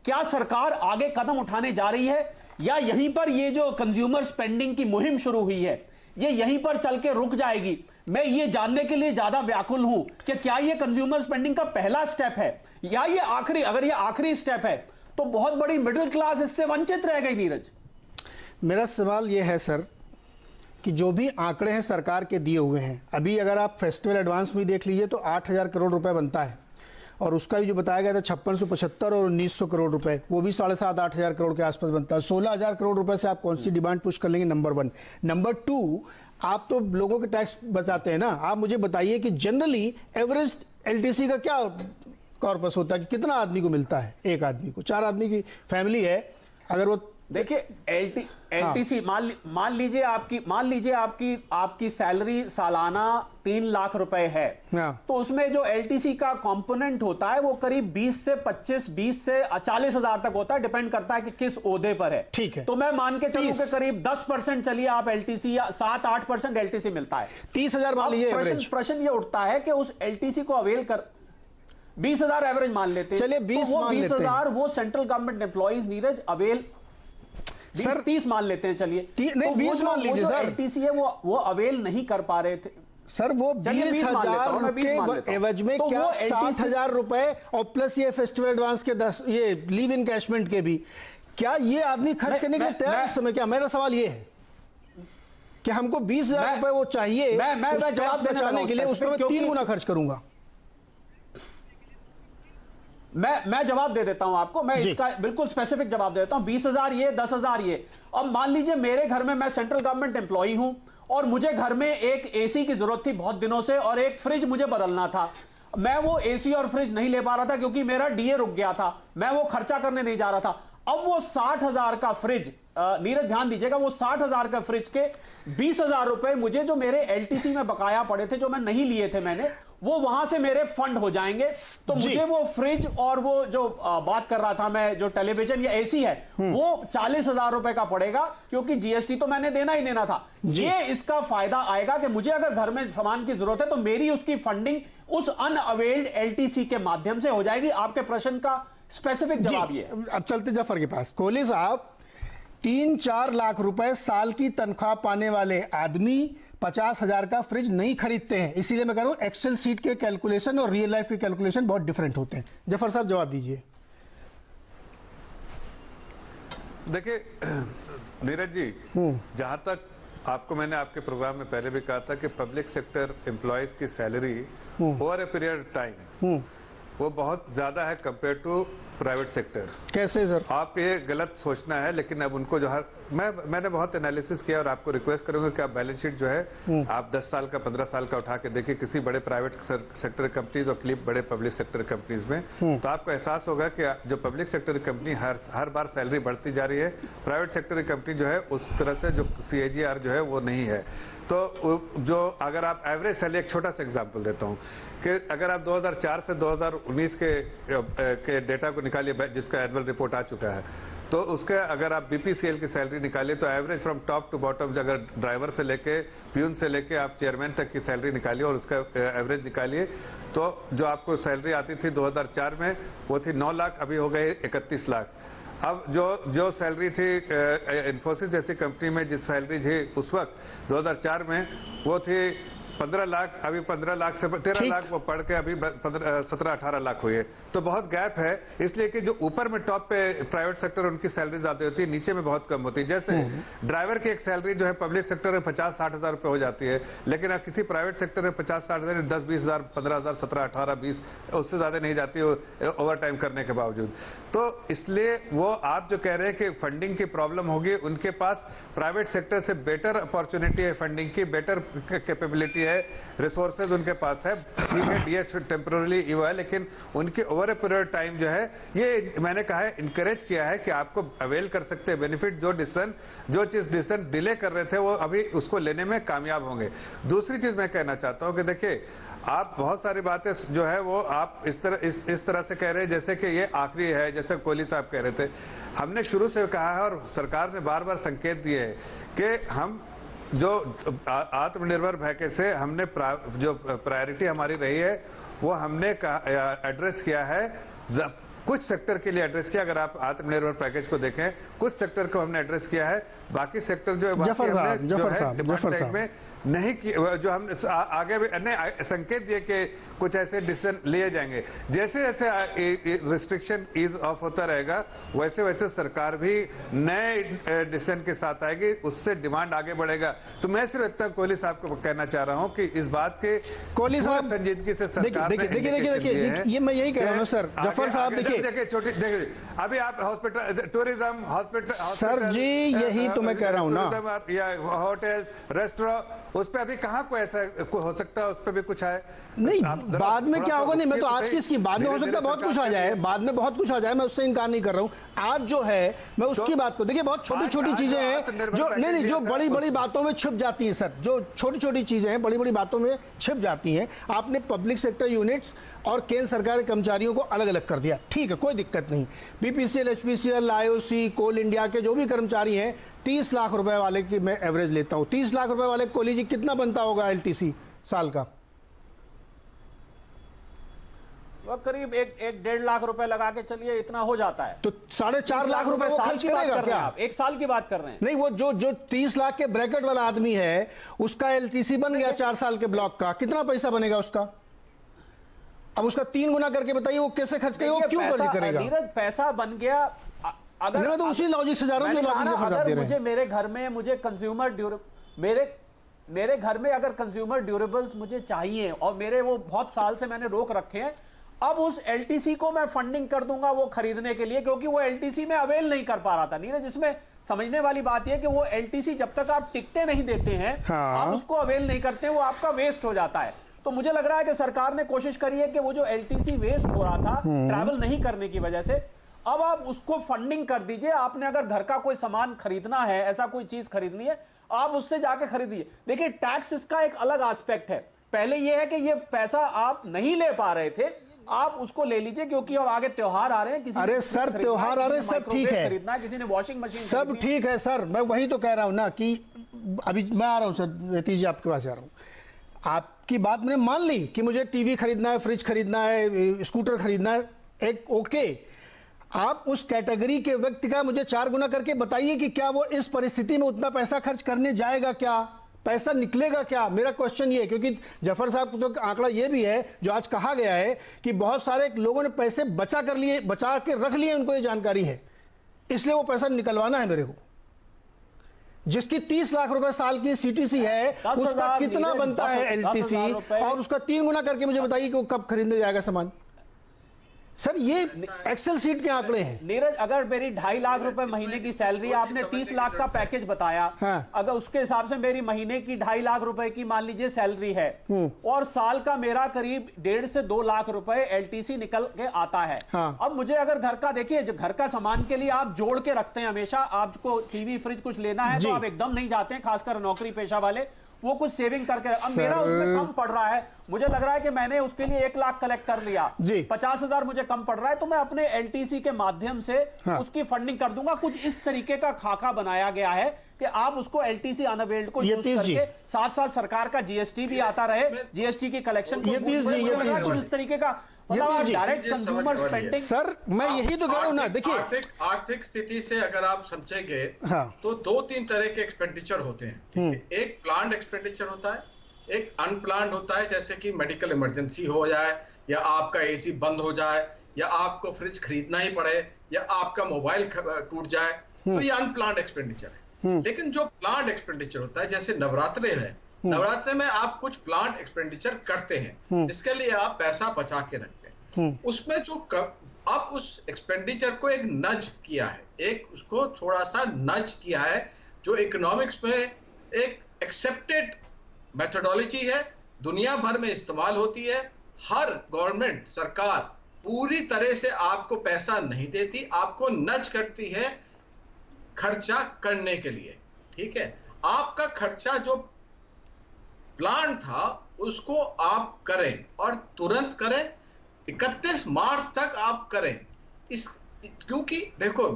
[SPEAKER 6] क्या सरकार आगे कदम उठाने जा रही है, या यहीं पर ये जो कंज्यूमर स्पेंडिंग की मुहिम शुरू हुई है, ये यहीं पर चल के रुक जाएगी? मैं ये जानने के लिए ज्यादा व्याकुल हूं कि क्या ये कंज्यूमर स्पेंडिंग का पहला स्टेप है, या ये आखिरी, अगर ये आखिरी स्टेप है तो बहुत बड़ी मिडिल क्लास इससे वंचित रह गई। नीरज,
[SPEAKER 1] मेरा सवाल यह है सर कि जो भी आंकड़े हैं सरकार के दिए हुए हैं, अभी अगर आप फेस्टिवल एडवांस में देख लीजिए तो 8,000 करोड़ रुपए बनता है, और उसका भी जो बताया गया था 5675 और 1900 करोड़ रुपए, वो भी 7,500-8,000 करोड़ के आसपास बनता है। 16,000 करोड़ रुपए से आप कौन सी डिमांड पुश कर लेंगे? नंबर 1। नंबर 2, आप तो लोगों के टैक्स बचाते हैं ना, आप मुझे बताइए कि जनरली एवरेज एलटीसी का क्या कॉर्पस होता है, कि कितना आदमी को मिलता है? एक आदमी को, 4 आदमी की फैमिली है, अगर वो,
[SPEAKER 6] देखिए एलटीसी मान लीजिए आपकी सैलरी सालाना 3 लाख रुपए है, तो उसमें जो एलटीसी का कंपोनेंट होता है वो करीब 20 से 25, 20 से 40 हजार तक होता है, डिपेंड करता है कि किस ओहदे पर है।
[SPEAKER 1] ठीक है,
[SPEAKER 6] तो मैं मान के चलूं कि करीब 10% चलिए आप एलटीसी, या 7-8% एलटीसी मिलता है,
[SPEAKER 1] 30,000 मान लीजिए।
[SPEAKER 6] प्रश्न ये उठता है कि उस एलटीसी को अवेल कर 20,000 एवरेज मान लेते हैं,
[SPEAKER 1] चलिए
[SPEAKER 6] 20,000 वो central government employees, Neeraj, avail sir 30 मान लेते हैं, चलिए
[SPEAKER 1] नहीं 20 मान लीजिए सर,
[SPEAKER 6] एलटीसी है वो अवेल नहीं कर पा रहे थे
[SPEAKER 1] सर, वो 20,000 के एवज में
[SPEAKER 6] तो
[SPEAKER 1] क्या 60,000 रुपए और प्लस ये फेस्टिवल एडवांस के 10, ये लीव इनकैशमेंट के भी, क्या ये आदमी खर्च करने के लिए तैयार इस समय? क्या मेरा सवाल ये है कि हमको 20,000 रुपए वो चाहिए उस टैक्स बचाने के लिए, उसको मैं 3 गुना खर्च करूंगा।
[SPEAKER 6] मैं जवाब दे देता हूं आपको, मैं इसका बिल्कुल स्पेसिफिक जवाब दे देता हूं। 20,000 ये, 10,000 ये। अब मान लीजिए मेरे घर में, मैं सेंट्रल गवर्नमेंट एम्प्लॉई हूं और मुझे घर में एक एसी की जरूरत थी बहुत दिनों से और एक फ्रिज मुझे बदलना था। मैं वो एसी और फ्रिज नहीं ले पा रहा था क्योंकि मेरा डीए रुक गया था, मैं वो खर्चा करने नहीं जा रहा था। अब वो 60,000 का फ्रिज, नीरज ध्यान दीजिएगा, वो 60,000 का फ्रिज के 20,000 रुपए मुझे जो मेरे एलटीसी में बकाया पड़े थे, जो मैं नहीं लिए थे मैंने, वो वहां से मेरे फंड हो जाएंगे। तो मुझे वो फ्रिज और वो जो बात कर रहा था मैं, जो टेलीविजन या एसी है, वो 40,000 रुपए का पड़ेगा क्योंकि जीएसटी तो मैंने देना ही देना था। ये इसका फायदा आएगा कि मुझे अगर घर में सामान की जरूरत है तो मेरी उसकी फंडिंग उस अनअवेल्ड एलटीसी के माध्यम से हो जाएगी। आपके प्रश्न का स्पेसिफिक जवाब ये।
[SPEAKER 1] अब चलते जफर के पास। कोहली साहब, 3-4 लाख रुपए साल की तनख्वाह पाने वाले आदमी 50,000 का फ्रिज नहीं खरीदते हैं। इसीलिए मैं कह रहा हूं एक्सेल सीट के कैलकुलेशन और रियल लाइफ के कैलकुलेशन बहुत डिफरेंट होते हैं। जफर साहब जवाब दीजिए।
[SPEAKER 3] देखिए नीरज जी, जहां तक आपको मैंने आपके प्रोग्राम में पहले भी कहा था कि पब्लिक सेक्टर एम्प्लॉयज की salary over a period time वो बहुत ज्यादा है कंपेयर टू प्राइवेट सेक्टर।
[SPEAKER 1] कैसे सर?
[SPEAKER 3] आप ये गलत सोचना है, लेकिन अब उनको जो मैंने बहुत एनालिसिस किया और आपको रिक्वेस्ट करूंगा कि आप बैलेंस शीट जो है आप 10 साल का 15 साल का उठा के देखिए किसी बड़े प्राइवेट सेक्टर कंपनीज और क्लिप बड़े पब्लिक सेक्टर कंपनीज में, तो आपको एहसास होगा कि जो पब्लिक सेक्टर कंपनी हर बार सैलरी बढ़ती जा रही है, प्राइवेट सेक्टर की कंपनी जो है उस तरह से जो CAGR जो है वो नहीं है। तो जो अगर आप एवरेज सैलरी, एक छोटा सा एग्जांपल देता हूं कि अगर आप 2004 से 2019 के डेटा को निकालिए जिसका एनुअल रिपोर्ट आ चुका है, तो उसका अगर आप BPCL की सैलरी निकालिए तो average from top to bottom, अगर ड्राइवर से लेके प्यून से लेके आप चेयरमैन तक की सैलरी निकालिए और उसका एवरेज निकालिए, तो जो आपको सैलरी आती थी 2004 में वो थी 9 लाख, अभी हो गए 31 लाख। अब जो सैलरी थी इन्फोसिस जैसी कंपनी में, जिस सैलरी थी उस वक्त 2004 में वो थी 15 लाख, अभी 15 लाख से 13 लाख वो पढ़ के अभी 17-18 लाख हुई है। तो बहुत गैप है, इसलिए कि जो ऊपर में टॉप पे प्राइवेट सेक्टर उनकी सैलरी ज्यादा होती है, नीचे में बहुत कम होती है। जैसे ड्राइवर की एक सैलरी जो है पब्लिक सेक्टर में 50-60 हजार रुपए हो जाती है, लेकिन अब किसी प्राइवेट सेक्टर में 50-60 हजार, 10-20 हजार, 15 हजार, 17-18, 20 उससे ज्यादा नहीं जाती ओवर टाइम करने के बावजूद। तो इसलिए वो आप जो कह रहे हैं कि फंडिंग की प्रॉब्लम होगी, उनके पास प्राइवेट सेक्टर से बेटर अपॉर्चुनिटी है, फंडिंग की बेटर कैपेबिलिटी है, रिसोर्सेज उनके पास है। ठीक है, डीएच टेम्पोरली हुआ है, लेकिन उनके ओवर ए पीरियड टाइम जो है, ये मैंने कहा है, इंकरेज किया है कि आपको अवेल कर सकते हैं बेनिफिट। जो चीज डिसीजन डिले कर रहे थे वो अभी उसको लेने में कामयाब होंगे। दूसरी चीज मैं कहना चाहता हूं कि देखिए, आप बहुत सारी बातें जो है वो आप इस तरह से कह रहे हैं जैसे कि ये आखिरी है, जैसे कोहली साहब कह रहे थे। हमने शुरू से कहा है और सरकार ने बार बार संकेत दिए हैं कि हम जो आत्मनिर्भर पैकेज से हमने जो प्रायोरिटी हमारी रही है वो हमने एड्रेस किया है, कुछ सेक्टर के लिए एड्रेस किया। अगर आप आत्मनिर्भर पैकेज को देखें, कुछ सेक्टर को हमने एड्रेस किया है, बाकी सेक्टर जो है
[SPEAKER 1] जफर साहब
[SPEAKER 3] में नहीं किया, जो हम आगे भी संकेत दिए कि कुछ ऐसे डिसीजन लिए जाएंगे। जैसे जैसे रिस्ट्रिक्शन ईज ऑफ होता रहेगा, वैसे वैसे सरकार भी नए डिसीजन के साथ आएगी, उससे डिमांड आगे बढ़ेगा। तो मैं सिर्फ इतना कोहली साहब को कहना चाह रहा हूं कि इस बात के
[SPEAKER 1] कोहली साहब
[SPEAKER 3] संजीदगी से सरकार
[SPEAKER 1] देखिए ये मैं यही कह रहा हूं सर। जफर साहब देखिए,
[SPEAKER 3] अभी आप हॉस्पिटल, टूरिज्म, हॉस्पिटल
[SPEAKER 1] सर जी, यही तो मैं कह रहा हूं ना,
[SPEAKER 3] या होटल, रेस्टोरेंट, उस पर अभी कहां कोई ऐसा हो सकता है, उस पर भी कुछ है
[SPEAKER 1] नहीं। बाद में क्या होगा, नहीं मैं तो आज की इसकी बाद में हो सकता है बहुत कुछ आ जाए, बाद में बहुत कुछ आ जाए, मैं उससे इनकार नहीं कर रहा हूं। आज जो है मैं उसकी बात को देखिए, बहुत छोटी छोटी चीजें हैं जो नहीं जो बड़ी बड़ी बातों में छिप जाती हैं सर, जो छोटी छोटी चीजें हैं बड़ी बड़ी बातों में छिप जाती हैं। आपने पब्लिक सेक्टर यूनिट्स और केंद्र सरकार के कर्मचारियों को अलग अलग कर दिया, ठीक है, कोई दिक्कत नहीं। BPCL, HPCL, IOC, कोल इंडिया के जो भी कर्मचारी हैं, 30 लाख रुपए वाले की मैं एवरेज लेता हूं। 30 लाख रुपए वाले कोहली जी कितना बनता होगा LTC साल का?
[SPEAKER 6] वो करीब 1-1.5 लाख रुपए लगा के चलिए, इतना हो जाता है।
[SPEAKER 1] तो 4.5 लाख रुपए वो खर्च करेगा क्या?
[SPEAKER 6] आप 1 साल की बात कर रहे हैं?
[SPEAKER 1] नहीं, वो जो 30 लाख के ब्रैकेट वाला आदमी है, उसका LTC बन गया 4 साल के ब्लॉक का, कितना पैसा बनेगा उसका? अब उसका 3 गुना करके बताइए वो कैसे खर्च करेगा, वो क्यों खर्च करेगा?
[SPEAKER 6] नीरज, पैसा बन गया, अगर
[SPEAKER 1] मैं तो उसी लॉजिक से जा रहा हूं जो लॉजिक से फर्क दे रहे हैं।
[SPEAKER 6] मेरे घर में मुझे कंज्यूमर मेरे घर में अगर कंज्यूमर ड्यूरेबल्स मुझे चाहिए और मेरे वो बहुत साल से मैंने रोक रखे हैं, अब उस एलटीसी को मैं फंडिंग कर दूंगा वो खरीदने के लिए, क्योंकि वो एलटीसी में अवेल नहीं कर पा रहा था। नीरज, इसमें समझने वाली बात यह कि वो एलटीसी जब तक आप टिकटे नहीं देते हैं, आप उसको अवेल नहीं करते, वो आपका वेस्ट हो जाता है। तो मुझे लग रहा है कि सरकार ने कोशिश करी है कि वो जो एलटीसी वेस्ट हो रहा था ट्रैवल नहीं करने की वजह से, अब आप उसको फंडिंग कर दीजिए। आपने अगर घर का कोई सामान खरीदना है, ऐसा कोई चीज खरीदनी है, आप उससे जाके खरीदिए। देखिए, टैक्स इसका एक अलग एस्पेक्ट है। पहले यह है कि ये पैसा आप नहीं ले पा रहे थे, आप उसको ले लीजिए, क्योंकि अब आगे त्योहार आ रहे हैं। किसी
[SPEAKER 1] अरे सर, त्योहार आ रहे हैं, सब ठीक है,
[SPEAKER 6] खरीदना, किसी ने वॉशिंग मशीन,
[SPEAKER 1] सब ठीक है सर। मैं वही तो कह रहा हूं ना कि अभी मैं आ रहा हूं सर, नीतीश जी आपके पास आ रहा हूं। आपकी बात मैंने मान ली कि मुझे टीवी खरीदना है, फ्रिज खरीदना है, स्कूटर खरीदना है, एक ओके। आप उस कैटेगरी के व्यक्ति का मुझे 4 गुना करके बताइए कि क्या वो इस परिस्थिति में उतना पैसा खर्च करने जाएगा, क्या पैसा निकलेगा क्या? मेरा क्वेश्चन ये है, क्योंकि जफर साहब को तो आंकड़ा ये भी है जो आज कहा गया है कि बहुत सारे लोगों ने पैसे बचा के रख लिए, उनको ये जानकारी है, इसलिए वो पैसा निकलवाना है मेरे को। जिसकी 30 लाख रुपए साल की सीटीसी है, उसका कितना बनता है एलटीसी, और उसका 3 गुना करके मुझे बताइए कि वो कब खरीदने जाएगा सामान। सर, ये एक्सेल सीट के आंकड़े हैं।
[SPEAKER 6] नीरज, अगर मेरी 2.5 लाख रुपए महीने की सैलरी, आपने 30 लाख का पैकेज बताया,
[SPEAKER 1] हाँ।
[SPEAKER 6] अगर उसके हिसाब से मेरी महीने की 2.5 लाख रुपए की मान लीजिए सैलरी है, और साल का मेरा करीब 1.5 से 2 लाख रुपए एलटीसी निकल के आता है।
[SPEAKER 1] हाँ।
[SPEAKER 6] अब मुझे अगर घर का, देखिए, घर का सामान के लिए आप जोड़ के रखते हैं हमेशा, आपको टीवी फ्रिज कुछ लेना है तो आप एकदम नहीं जाते हैं, खासकर नौकरी पेशा वाले, वो कुछ सेविंग करके। अब मेरा उसमें कम पड़ रहा है, मुझे लग रहा है कि मैंने उसके लिए 1 लाख कलेक्ट कर लिया, 50,000 मुझे कम पड़ रहा है, तो मैं अपने एलटीसी के माध्यम से उसकी फंडिंग कर दूंगा। कुछ इस तरीके का खाका बनाया गया है कि आप उसको एलटीसी अनअवेल्ड को यूज करके, साथ साथ सरकार का जीएसटी भी आता रहे, जीएसटी की कलेक्शन को इस तरीके का, मतलब डायरेक्ट कंज्यूमर स्पेंडिंग।
[SPEAKER 1] सर, मैं यही तो कह रहा हूं ना। देखिए,
[SPEAKER 5] आर्थिक स्थिति से अगर आप समझेंगे,
[SPEAKER 1] हाँ।
[SPEAKER 5] तो 2-3 तरह के एक्सपेंडिचर होते हैं, ठीक है? एक प्लान्ड एक्सपेंडिचर होता है, एक अनप्लान्ड होता है, जैसे कि मेडिकल इमरजेंसी हो जाए, या आपका एसी बंद हो जाए, या आपको फ्रिज खरीदना ही पड़े, या आपका मोबाइल टूट जाए, तो ये अनप्लान्ड एक्सपेंडिचर है। लेकिन जो प्लान्ड एक्सपेंडिचर होता है, जैसे नवरात्रे है, नवरात्रे में आप कुछ प्लान्ड एक्सपेंडिचर करते हैं, जिसके लिए आप पैसा बचा के रखते हैं। उसमें जो आप उस एक्सपेंडिचर को एक नज किया है, एक उसको थोड़ा सा नज किया है, जो इकोनॉमिक्स में एक एक्सेप्टेड मेथोडोलॉजी है, दुनिया भर में इस्तेमाल होती है। हर गवर्नमेंट, सरकार पूरी तरह से आपको पैसा नहीं देती, आपको नज करती है खर्चा करने के लिए, ठीक है? आपका खर्चा जो प्लान था उसको आप करें, और तुरंत करें, 31 मार्च तक आप करें। क्योंकि देखो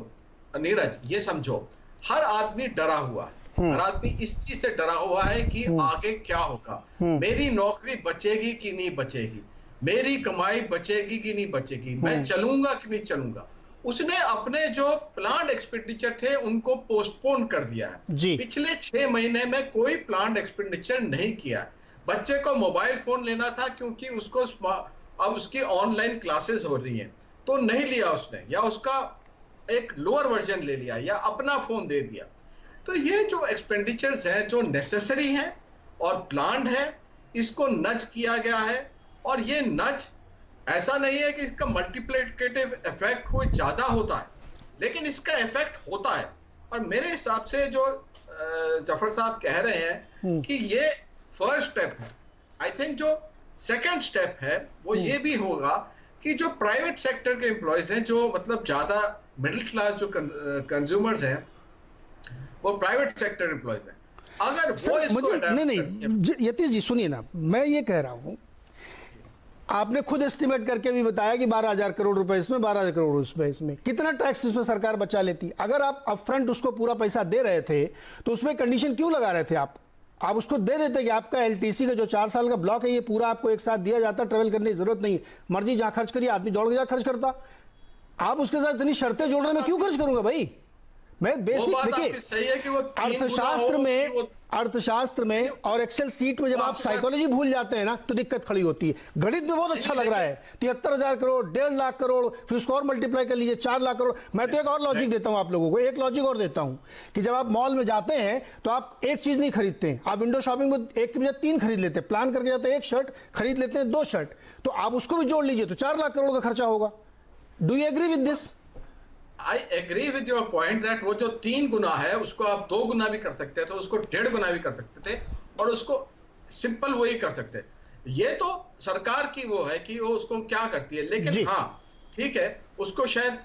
[SPEAKER 5] नीरज, ये समझो, हर आदमी डरा हुआ है, हर आदमी इस चीज से डरा हुआ है कि आगे क्या होगा, मेरी नौकरी बचेगी कि नहीं बचेगी, मेरी कमाई बचेगी कि नहीं बचेगी, मैं चलूंगा कि नहीं चलूंगा। उसने अपने जो प्लान्ड एक्सपेंडिचर थे उनको पोस्टपोन कर दिया है। पिछले 6 महीने में कोई प्लान्ड एक्सपेंडिचर नहीं किया। बच्चे को मोबाइल फोन लेना था, क्योंकि उसको अब उसकी ऑनलाइन क्लासेस हो रही हैं, तो नहीं लिया उसने, या उसका एक लोअर वर्जन ले लिया, या अपना फोन दे दिया। तो ये जो एक्सपेंडिचर्स हैं, जो नेसेसरी हैं और प्लान्ड है, इसको नज किया गया है। और ये नज ऐसा नहीं है कि इसका मल्टीप्लिकेटिव इफेक्ट कोई ज्यादा होता है, लेकिन इसका इफेक्ट होता है। और मेरे हिसाब से जो जफर साहब कह रहे हैं कि ये फर्स्ट स्टेप है, आई थिंक जो सेकंड स्टेप है वो ये भी होगा कि जो प्राइवेट सेक्टर के एम्प्लॉयज हैं, जो मतलब ज्यादा मिडिल क्लास जो कंज्यूमर्स हैं, वो प्राइवेट सेक्टर एम्प्लॉयज हैं, अगर वो इसको
[SPEAKER 1] नहीं, यतीश जी सुनिए ना, मैं ये कह रहा हूं, आपने खुद एस्टिमेट करके भी बताया कि 12,000 करोड़ रुपए इसमें, 12,000 करोड़ इसमें कितना टैक्स इसमें सरकार बचा लेती। अगर आप अपफ्रंट उसको पूरा पैसा दे रहे थे तो उसमें कंडीशन क्यों लगा रहे थे? आप उसको दे देते कि आपका एलटीसी का जो 4 साल का ब्लॉक है, ये पूरा आपको एक साथ दिया जाता, ट्रेवल करने की जरूरत नहीं, मर्जी जहां खर्च करिए, आदमी दौड़ के जहां खर्च करता। आप उसके साथ इतनी शर्तें जोड़ने में क्यों खर्च करूंगा भाई? मैं
[SPEAKER 5] वो
[SPEAKER 1] बेसिक
[SPEAKER 5] बात
[SPEAKER 1] देखिए
[SPEAKER 5] आपकी सही है कि वो 3 गुना
[SPEAKER 1] अर्थशास्त्र
[SPEAKER 5] हो
[SPEAKER 1] में
[SPEAKER 5] कि वो
[SPEAKER 1] अर्थशास्त्र में और एक्सेल सीट में जब
[SPEAKER 5] तो
[SPEAKER 1] आप
[SPEAKER 5] आपके
[SPEAKER 1] साइकोलॉजी भूल जाते हैं ना तो दिक्कत खड़ी होती है। गणित में बहुत अच्छा लग रहा है 73,000 करोड़ 1.5 लाख करोड़, फिर उसको और मल्टीप्लाई कर लीजिए 4 लाख करोड़। मैं तो एक और लॉजिक देता हूं आप लोगों को, एक लॉजिक और देता हूं कि जब आप मॉल में जाते हैं तो आप एक चीज नहीं खरीदते हैं, आप विंडो शॉपिंग में एक की बजाय 3 खरीद लेते हैं, प्लान करके जाते हैं, एक शर्ट खरीद लेते हैं 2 शर्ट, तो आप उसको भी जोड़ लीजिए तो 4 लाख करोड़ का खर्चा होगा। Do you agree with this?
[SPEAKER 5] I agree with your point that वो जो 3 गुना है उसको आप 2 गुना भी कर सकते थे, तो उसको 1.5 गुना भी कर सकते थे और उसको सिंपल वही कर सकते। ये तो सरकार की वो है कि वो उसको क्या करती है, लेकिन हाँ ठीक है, उसको शायद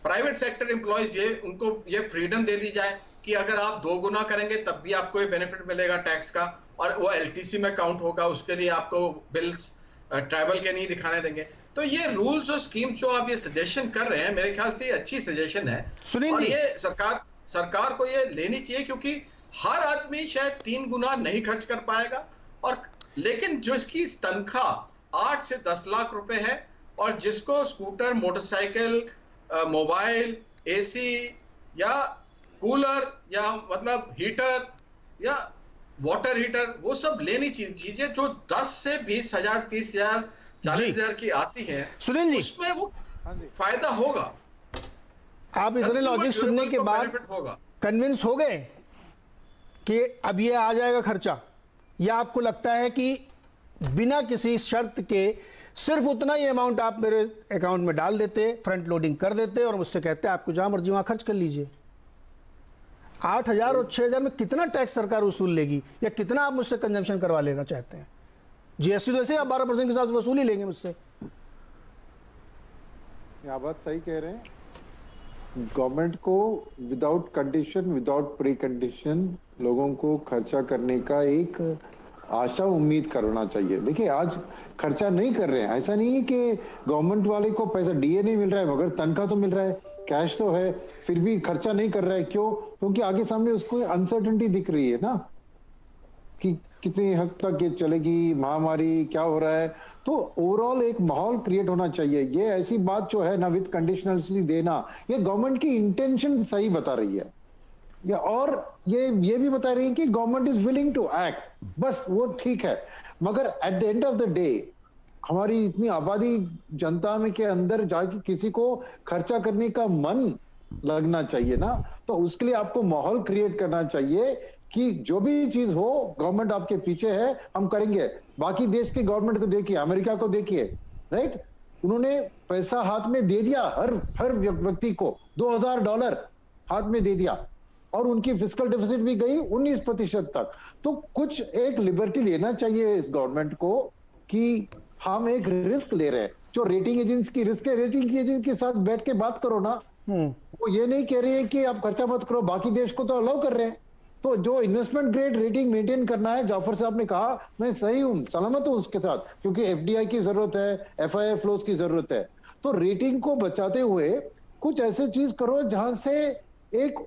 [SPEAKER 5] प्राइवेट सेक्टर एम्प्लॉयज उनको ये फ्रीडम दे दी जाए कि अगर आप 2 गुना करेंगे तब भी आपको ये बेनिफिट मिलेगा टैक्स का, और वो एलटीसी में काउंट होगा, उसके लिए आपको बिल्स ट्रैवल के नहीं दिखाने देंगे। तो ये रूल्स और स्कीम जो आप ये सजेशन कर रहे हैं, मेरे ख्याल से ये अच्छी सजेशन है और ये सरकार को ये लेनी चाहिए, क्योंकि हर आदमी शायद 3 गुना नहीं खर्च कर पाएगा, और लेकिन जो इसकी तनख्वाह 8 से 10 लाख रुपए है और जिसको स्कूटर, मोटरसाइकिल, मोबाइल, एसी या कूलर या मतलब हीटर या वाटर हीटर, वो सब लेनी चीजें जो 10 से 20,000, 30,000, 40,000 की आती है,
[SPEAKER 1] सुनील जी,
[SPEAKER 5] उसमें वो फायदा होगा।
[SPEAKER 1] आप इतने लॉजिक सुनने के बाद कन्विंस हो गए कि अब ये आ जाएगा खर्चा, या आपको लगता है कि बिना किसी शर्त के सिर्फ उतना ही अमाउंट आप मेरे अकाउंट में डाल देते, फ्रंट लोडिंग कर देते और मुझसे कहते आपको जहां मर्जी वहां खर्च कर लीजिए? 8,000 और 6,000 में कितना टैक्स सरकार वसूल लेगी, या कितना आप मुझसे कंजम्पशन करवा लेना चाहते हैं? जीएसटी तो ऐसे आप 12% के हिसाब से वसूल ही लेंगे मुझसे।
[SPEAKER 4] आप बात सही कह रहे हैं। गवर्नमेंट को without condition, without pre condition लोगों को खर्चा करने का एक आशा उम्मीद करना चाहिए। देखिए आज खर्चा नहीं कर रहे हैं, ऐसा नहीं है कि गवर्नमेंट वाले को पैसा डीए नहीं मिल रहा है मगर तनख्वाह तो मिल रहा है, कैश तो है, फिर भी खर्चा नहीं कर रहा है। क्यों? क्योंकि आगे सामने उसको अनसर्टेनिटी दिख रही है ना कि कितनी हद तक ये चलेगी, महामारी क्या हो रहा है। तो ओवरऑल एक माहौल क्रिएट होना चाहिए। ये ऐसी बात जो है ना विद कंडीशनलिटी देना, ये गवर्नमेंट की इंटेंशन सही बता रही है, या और ये भी बता रही है कि government is willing to act, बस वो ठीक है। मगर at the end of the day हमारी इतनी आबादी जनता में के अंदर जाके किसी को खर्चा करने का मन लगना चाहिए ना, तो उसके लिए आपको माहौल क्रिएट करना चाहिए कि जो भी चीज हो गवर्नमेंट आपके पीछे है, हम करेंगे। बाकी देश के गवर्नमेंट को देखिए, अमेरिका को देखिए, राइट, उन्होंने पैसा हाथ में दे दिया, हर व्यक्ति को $2,000 हाथ में दे दिया और उनकी फिस्कल डेफिसिट भी गई 19% तक। तो कुछ एक लिबर्टी लेना चाहिए इस गवर्नमेंट को कि हम एक रिस्क ले रहे हैं। जो रेटिंग एजेंसी की रिस्क है, रेटिंग एजेंसी के साथ बैठ के बात करो ना, वो ये नहीं कह रही है कि आप खर्चा मत करो, बाकी देश को तो अलाउ कर रहे हैं। तो जो इन्वेस्टमेंट ग्रेड रेटिंग मेंटेन करना है, जाफर साहब ने कहा, मैं सही हूं, सलामत हूं उसके साथ, क्योंकि एफडीआई की जरूरत है, एफआईआई फ्लोज की जरूरत है। तो रेटिंग को बचाते हुए कुछ ऐसे चीज करो जहां से एक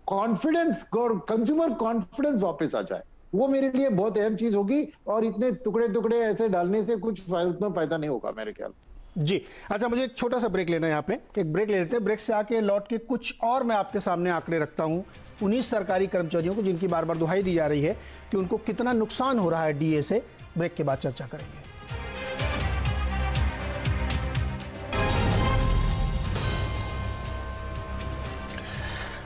[SPEAKER 4] कॉन्फिडेंस, कंज्यूमर कॉन्फिडेंस वापस आ जाए। वो मेरे लिए बहुत अहम चीज होगी, और इतने टुकड़े टुकड़े ऐसे डालने से कुछ उतना फायदा नहीं होगा मेरे ख्याल।
[SPEAKER 1] जी अच्छा, मुझे एक छोटा सा ब्रेक लेना है यहाँ पे, एक ब्रेक ले लेते हैं। ब्रेक से आके लौट के कुछ और मैं आपके सामने आंकड़े रखता हूँ 19 सरकारी कर्मचारियों को जिनकी बार बार दुहाई दी जा रही है कि उनको कितना नुकसान हो रहा है डीए से। ब्रेक के बाद चर्चा करेंगे।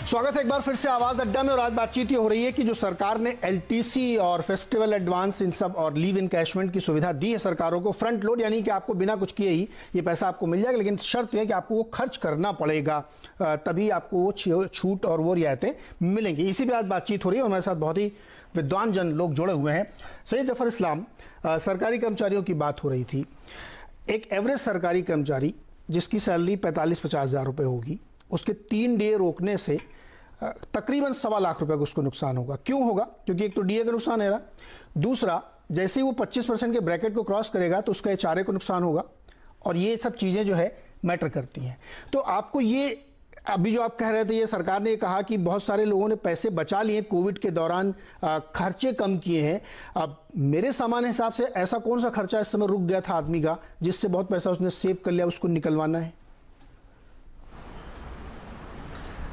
[SPEAKER 1] स्वागत है एक बार फिर से आवाज अड्डा में। और आज बातचीत ये हो रही है कि जो सरकार ने एलटीसी और फेस्टिवल एडवांस इन सब और लीव इनकैशमेंट की सुविधा दी है सरकारों को, फ्रंट लोड, यानी कि आपको बिना कुछ किए ही ये पैसा आपको मिल जाएगा, लेकिन शर्त है कि आपको वो खर्च करना पड़ेगा, तभी आपको वो छूट और वो रियायतें मिलेंगी। इसी पे आज बातचीत हो रही है और हमारे साथ बहुत ही विद्वान जन लोग जुड़े हुए हैं। सैयद जफर इस्लाम, सरकारी कर्मचारियों की बात हो रही थी। एक एवरेज सरकारी कर्मचारी जिसकी सैलरी 45-50 हज़ार रुपये होगी, उसके 3 डे रोकने से तकरीबन 1.25 लाख रुपए का उसको नुकसान होगा। क्यों होगा? क्योंकि एक तो डीए का नुकसान है रहा, दूसरा जैसे ही वो 25% के ब्रैकेट को क्रॉस करेगा तो उसका एचआरए को नुकसान होगा, और ये सब चीज़ें जो है मैटर करती हैं। तो आपको ये अभी जो आप कह रहे थे, ये सरकार ने कहा कि बहुत सारे लोगों ने पैसे बचा लिए कोविड के दौरान, खर्चे कम किए हैं। अब मेरे सामान्य हिसाब से ऐसा कौन सा खर्चा इस समय रुक गया था आदमी का जिससे बहुत पैसा उसने सेव कर लिया, उसको निकलवाना है?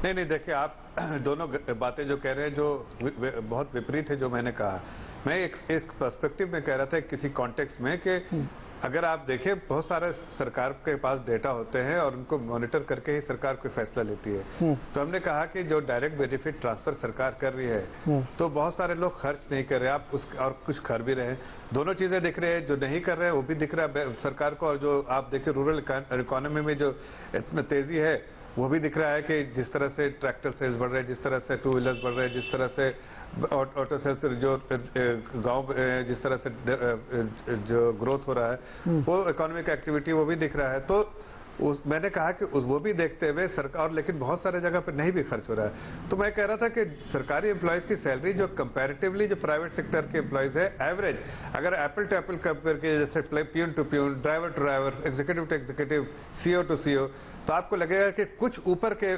[SPEAKER 3] नहीं देखिए, आप दोनों बातें जो कह रहे हैं जो बहुत विपरीत है जो मैंने कहा। मैं एक पर्सपेक्टिव में कह रहा था किसी कॉन्टेक्स्ट में कि अगर आप देखें बहुत सारे सरकार के पास डेटा होते हैं और उनको मॉनिटर करके ही सरकार कोई फैसला लेती है। तो हमने कहा कि जो डायरेक्ट बेनिफिट ट्रांसफर सरकार कर रही है तो बहुत सारे लोग खर्च नहीं कर रहे, आप उस और कुछ कर भी रहे हैं। दोनों चीजें दिख रही है, जो नहीं कर रहे हैं वो भी दिख रहा है सरकार को, और जो आप देखें रूरल इकोनॉमी में जो इतना तेजी है वो भी दिख रहा है कि जिस तरह से ट्रैक्टर सेल्स बढ़ रहे हैं, जिस तरह से टू व्हीलर्स बढ़ रहे हैं, जिस तरह से ऑटो सेल्स जो गांव जिस तरह से जो ग्रोथ हो रहा है वो इकोनॉमिक एक्टिविटी वो भी दिख रहा है। तो मैंने कहा कि वो भी देखते हुए सरकार, लेकिन बहुत सारे जगह पर नहीं भी खर्च हो रहा है। तो मैं कह रहा था कि सरकारी एम्प्लॉयज की सैलरी जो कंपैरेटिवली जो प्राइवेट सेक्टर के एम्प्लॉयज है एवरेज, अगर एप्पल टू एप्पल कंपेयर किया जैसे peon to peon, driver to driver, executive to executive, CEO to CEO, तो आपको लगेगा कि कुछ ऊपर के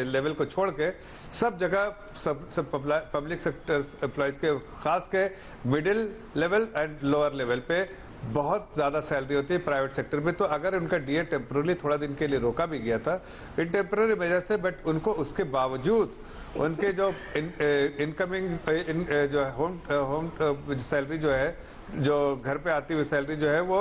[SPEAKER 3] लेवल को छोड़ के सब जगह सब पब्लिक सेक्टर एम्प्लॉयज के, खास के middle level and lower level पे बहुत ज्यादा सैलरी होती है प्राइवेट सेक्टर में। तो अगर उनका डीए टेम्पररी थोड़ा दिन के लिए रोका भी गया था इन टेम्पररी वजह से, बट उनको उसके बावजूद उनके जो इनकमिंग जो होम सैलरी जो है, जो घर पे आती हुई सैलरी जो है वो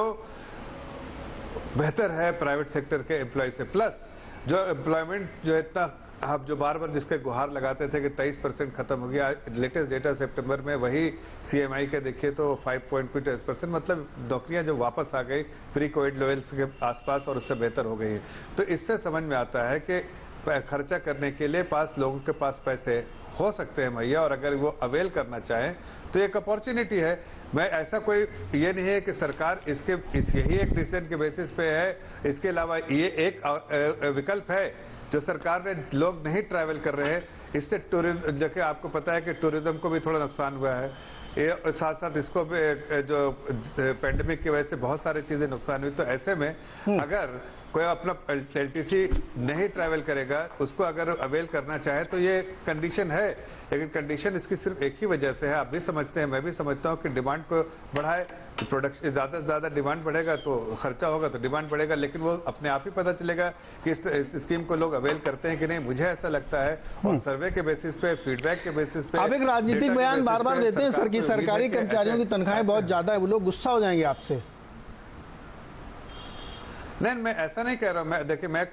[SPEAKER 3] बेहतर है प्राइवेट सेक्टर के एम्प्लॉय से। प्लस जो एम्प्लॉयमेंट जो इतना आप जो बार बार जिसके गुहार लगाते थे कि 23% खत्म हो गया, लेटेस्ट डेटा सितंबर में वही सीएमआई के देखिए तो 5.2%, मतलब नौकरियां जो वापस आ गई प्री कोविड लेवल्स के आसपास और उससे बेहतर हो गई है। तो इससे समझ में आता है कि खर्चा करने के लिए लोगों के पास पैसे हो सकते हैं मुहैया, और अगर वो अवेल करना चाहें तो एक अपॉर्चुनिटी है। मैं ऐसा कोई ये नहीं है कि सरकार यही एक डिसीजन के बेसिस पे है, इसके अलावा ये एक विकल्प है जो सरकार ने, लोग नहीं ट्रैवल कर रहे हैं, इससे टूरिज्म, जबकि आपको पता है कि टूरिज्म को भी थोड़ा नुकसान हुआ है, ये साथ साथ इसको भी जो पेंडेमिक की वजह से बहुत सारी चीजें नुकसान हुई। तो ऐसे में अगर कोई अपना एलटीसी नहीं ट्रैवल करेगा, उसको अगर अवेल करना चाहे तो ये कंडीशन है, लेकिन कंडीशन इसकी सिर्फ एक ही वजह से है। आप भी समझते हैं, मैं भी समझता हूं कि डिमांड को बढ़ाए, प्रोडक्शन ज्यादा से ज्यादा डिमांड बढ़ेगा तो खर्चा होगा, तो डिमांड बढ़ेगा, लेकिन वो अपने आप ही पता चलेगा कि इस स्कीम को लोग अवेल करते हैं कि नहीं। मुझे ऐसा लगता है, और सर्वे के बेसिस पे, फीडबैक के बेसिस पे।
[SPEAKER 1] आप एक राजनीतिक बयान बार बार देते हैं सर कि सरकारी कर्मचारियों की तनख्वाहें बहुत ज्यादा है, वो लोग गुस्सा हो जाएंगे आपसे।
[SPEAKER 3] नहीं, मैं ऐसा नहीं कह रहा हूं। मैं देखिए, मैं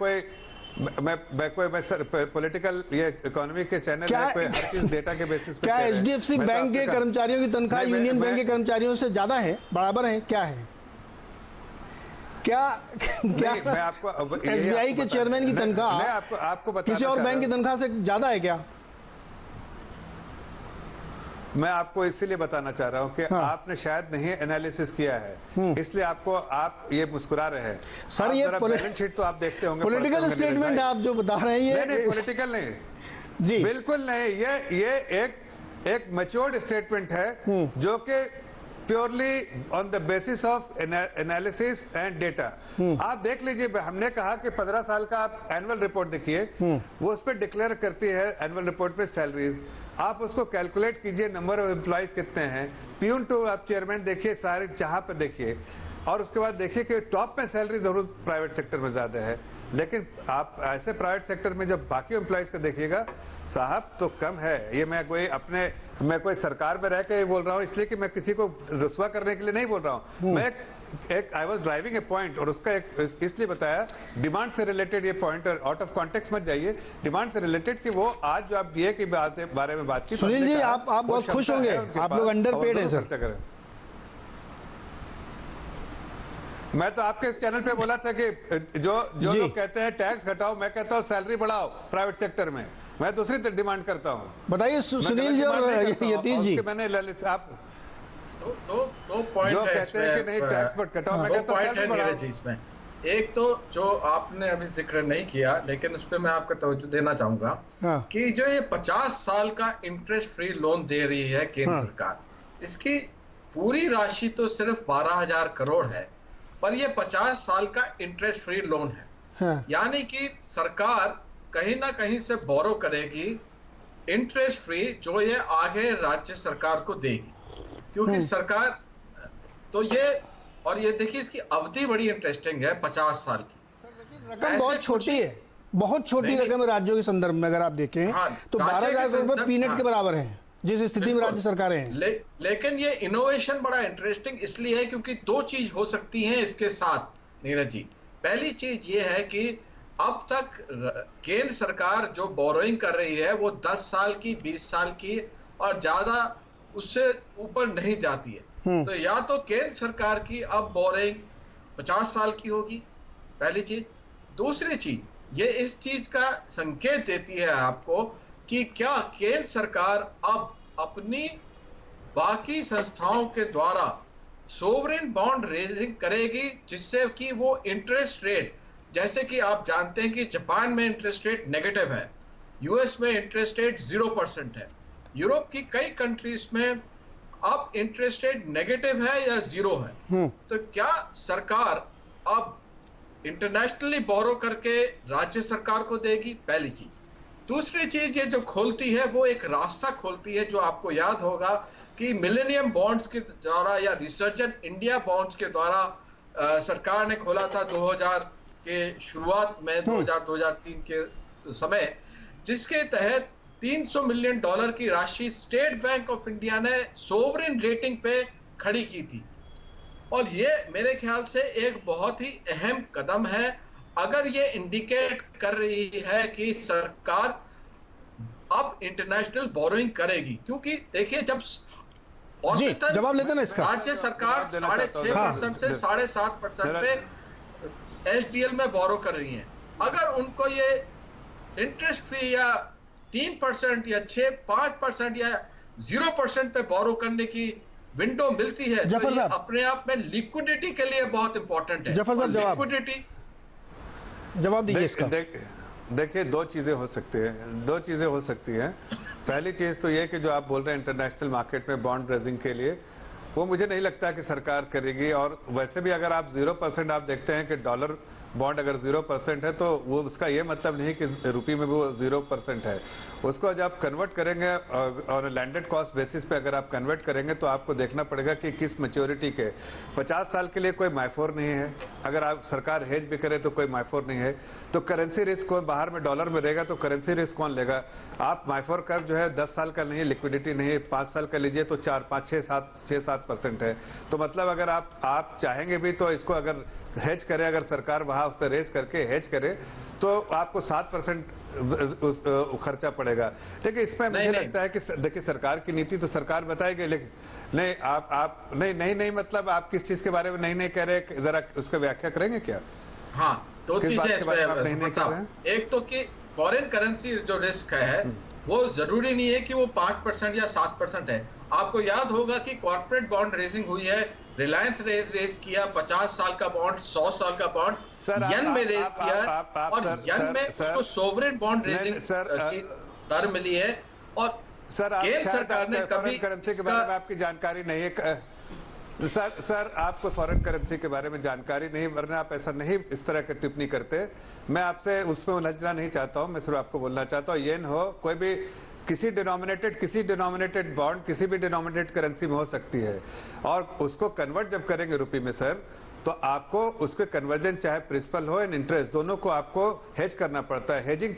[SPEAKER 3] पॉलिटिकल ये इकोनॉमी के चैनल है, कोई हर चीज डेटा के बेसिस पे।
[SPEAKER 1] क्या एचडीएफसी बैंक के कर्मचारियों की तनख्वाह यूनियन बैंक के कर्मचारियों से ज्यादा है, बराबर है, क्या है? क्या
[SPEAKER 3] मैं आपको
[SPEAKER 1] एसबीआई के चेयरमैन की तनख्वाह
[SPEAKER 3] आपको
[SPEAKER 1] किसी और बैंक की तनख्वाह से ज्यादा है क्या?
[SPEAKER 3] मैं आपको इसीलिए बताना चाह रहा हूं कि आपने शायद नहीं एनालिसिस किया है, इसलिए आप ये मुस्कुरा रहे हैं।
[SPEAKER 1] सर ये
[SPEAKER 3] बैलेंस शीट तो आप देखते होंगे,
[SPEAKER 1] पॉलिटिकल स्टेटमेंट आप जो बता रहे हैं ये
[SPEAKER 3] नहीं पॉलिटिकल नहीं
[SPEAKER 1] जी,
[SPEAKER 3] बिल्कुल नहीं। ये एक मैच्योर्ड स्टेटमेंट है जो कि purely on the basis of analysis and data. आप देख लीजिए, हमने कहा कि 15 साल का आप एनुअल रिपोर्ट देखिए, वो उस पर डिक्लेयर करती है एनुअल रिपोर्ट में सैलरीज, आप उसको कैलकुलेट कीजिए, नंबर ऑफ एम्प्लॉयज कितने हैं, प्यून टू आप चेयरमैन देखिए, सारे जहां पर देखिए, और उसके बाद देखिए कि टॉप में सैलरी जरूर प्राइवेट सेक्टर में ज्यादा है, लेकिन आप ऐसे प्राइवेट सेक्टर में जब बाकी एम्प्लॉयज को देखिएगा साहब तो कम है। ये मैं कोई सरकार में रह के बोल रहा हूँ, इसलिए कि मैं किसी को रुस्वा करने के लिए नहीं बोल रहा हूँ। मैं I was driving A point, और उसका इसलिए बताया डिमांड से रिलेटेड ये पॉइंट, और आउट ऑफ कॉन्टेक्स्ट मत जाइए, डिमांड से रिलेटेड कि वो आज जो आप डीए के बारे में बात की,
[SPEAKER 1] सुनील जी आप बहुत खुश होंगे, आप लोग अंडरपेड हैं सर।
[SPEAKER 3] मैं तो आपके चैनल पे बोला था कि जो लोग कहते हैं टैक्स घटाओ, मैं कहता हूँ सैलरी बढ़ाओ प्राइवेट सेक्टर में, मैं दूसरी डिमांड करता हूँ।
[SPEAKER 1] बताइए सुनील जी और यतीश जी,
[SPEAKER 3] मैंने ललित आप
[SPEAKER 5] दो पॉइंट
[SPEAKER 3] जो कहते हैं कि नहीं टैक्स बट घटाओ, मैं कहता हूँ सैलरी बढ़ाओ।
[SPEAKER 5] चीज में एक तो जो आपने अभी जिक्र नहीं किया, लेकिन उस पर मैं आपका तवज्जो देना चाहूंगा कि जो ये 50 साल का इंटरेस्ट फ्री लोन दे रही है केंद्र सरकार, इसकी पूरी राशि तो सिर्फ 12,000 करोड़ है, पर ये 50 साल का इंटरेस्ट फ्री लोन है। यानी कि सरकार कहीं ना कहीं से बोरो करेगी इंटरेस्ट फ्री, जो ये आगे राज्य सरकार को देगी, क्योंकि सरकार तो ये, और ये देखिए इसकी अवधि बड़ी इंटरेस्टिंग है 50 साल की।
[SPEAKER 1] रकम बहुत छोटी है, बहुत छोटी रकम है राज्यों के संदर्भ में अगर आप देखें तो 12,000 करोड़ रुपए पीनट के बराबर है जिस स्थिति में राज्य सरकारें हैं।
[SPEAKER 5] लेकिन ये इनोवेशन बड़ा इंटरेस्टिंग इसलिए है क्योंकि दो चीज हो सकती हैं इसके साथ नीरज जी। पहली चीज ये है कि अब तक केंद्र सरकार जो बोरोइंग कर रही है वो 10 साल की, 20 साल की और ज्यादा उससे ऊपर नहीं जाती है। तो या तो केंद्र सरकार की अब बोरोइंग 50 साल की होगी, पहली चीज। दूसरी चीज ये इस चीज का संकेत देती है आपको कि क्या केंद्र सरकार अब अपनी बाकी संस्थाओं के द्वारा सोवरेन बॉन्ड रेजिंग करेगी जिससे कि वो इंटरेस्ट रेट, जैसे कि आप जानते हैं कि जापान में इंटरेस्ट रेट नेगेटिव है, यूएस में इंटरेस्ट रेट 0% है, यूरोप की कई कंट्रीज में अब इंटरेस्ट रेट नेगेटिव है या 0 है। तो क्या सरकार अब इंटरनेशनली बोरो करके राज्य सरकार को देगी? पहली चीज। दूसरी चीज ये जो खोलती है वो एक रास्ता खोलती है जो आपको याद होगा कि मिलेनियम बॉन्ड्स के द्वारा या रिसर्जेंट इंडिया बॉन्ड्स के द्वारा सरकार ने खोला था 2000 के शुरुआत में, 2003 के समय, जिसके तहत $300 मिलियन की राशि स्टेट बैंक ऑफ इंडिया ने सोवरेन रेटिंग पे खड़ी की थी। और ये मेरे ख्याल से एक बहुत ही अहम कदम है अगर ये इंडिकेट कर रही है कि सरकार अब इंटरनेशनल बोरोइंग करेगी। क्योंकि देखिए जब
[SPEAKER 1] जी जवाब लेते ना इसका,
[SPEAKER 5] राज्य सरकार 6.5% से 7.5% पे एचडीएल में बोरो कर रही है, अगर उनको ये इंटरेस्ट फ्री या 3% या 5% या 0% पे बोरो करने की विंडो मिलती है तो ये अपने आप में लिक्विडिटी के लिए बहुत इंपॉर्टेंट है।
[SPEAKER 1] जफर साहब
[SPEAKER 5] लिक्विडिटी
[SPEAKER 1] जवाब दीजिए इसका।
[SPEAKER 3] देखिए दो चीजें हो सकती हैं। पहली चीज तो ये कि जो आप बोल रहे हैं इंटरनेशनल मार्केट में बॉन्ड रेजिंग के लिए, वो मुझे नहीं लगता कि सरकार करेगी। और वैसे भी अगर आप 0% आप देखते हैं कि डॉलर बॉन्ड अगर 0% है तो वो उसका ये मतलब नहीं कि रुपये में वो 0% है। उसको जब आप कन्वर्ट करेंगे और लैंडेड कॉस्ट बेसिस पे अगर आप कन्वर्ट करेंगे तो आपको देखना पड़ेगा कि किस मैच्योरिटी के 50 साल के लिए कोई माइफोर नहीं है। अगर आप सरकार हेज भी करे तो कोई माइफोर नहीं है। तो करेंसी रिस्क को बाहर में डॉलर में रहेगा तो करेंसी रिस्क कौन लेगा? आप माइफोर कर्व जो है 10 साल का नहीं, लिक्विडिटी नहीं, 5 साल का लीजिए तो 4, 5, 6-7% है। तो मतलब अगर आप चाहेंगे भी तो इसको अगर हेज करे, अगर सरकार वहां उससे रेस करके हेज करे तो आपको 7% खर्चा पड़ेगा। लेकिन इसमें मुझे लगता है कि देखिए सरकार की नीति तो सरकार बताएगी, लेकिन नहीं आप नहीं मतलब आप किस चीज के बारे में नहीं कह रहे, जरा उसका व्याख्या करेंगे क्या?
[SPEAKER 5] हाँ, दो चीजें। एक तो कि फॉरेन करेंसी जो रिस्क है वो जरूरी नहीं है कि वो 5% या 7% है। आपको याद होगा कि कॉर्पोरेट बॉन्ड रेजिंग हुई है, रिलायंस ने रेज किया 50 साल का बॉन्ड, 100 साल का बॉन्ड यन में रेज किया और यन में उसको सोवरेन बॉन्ड रेजिंग की दर मिली है। और केंद्र सरकार ने कभी
[SPEAKER 3] करेंसी के बारे में आपकी जानकारी नहीं है सर, आपको फॉरेन करेंसी के बारे में जानकारी नहीं, वरना आप ऐसा नहीं इस तरह की टिप्पणी करते। मैं आपसे उसमें उलझना नहीं चाहता हूं, मैं सिर्फ आपको बोलना चाहता हूं येन हो कोई भी किसी डिनोमिनेटेड बॉन्ड किसी भी डिनोमिनेटेड करेंसी में हो सकती है और उसको कन्वर्ट जब करेंगे रुपये में सर तो आपको उसके कन्वर्जन चाहे प्रिंसिपल हो एंड इंटरेस्ट दोनों को आपको हेज करना पड़ता है। हेजिंग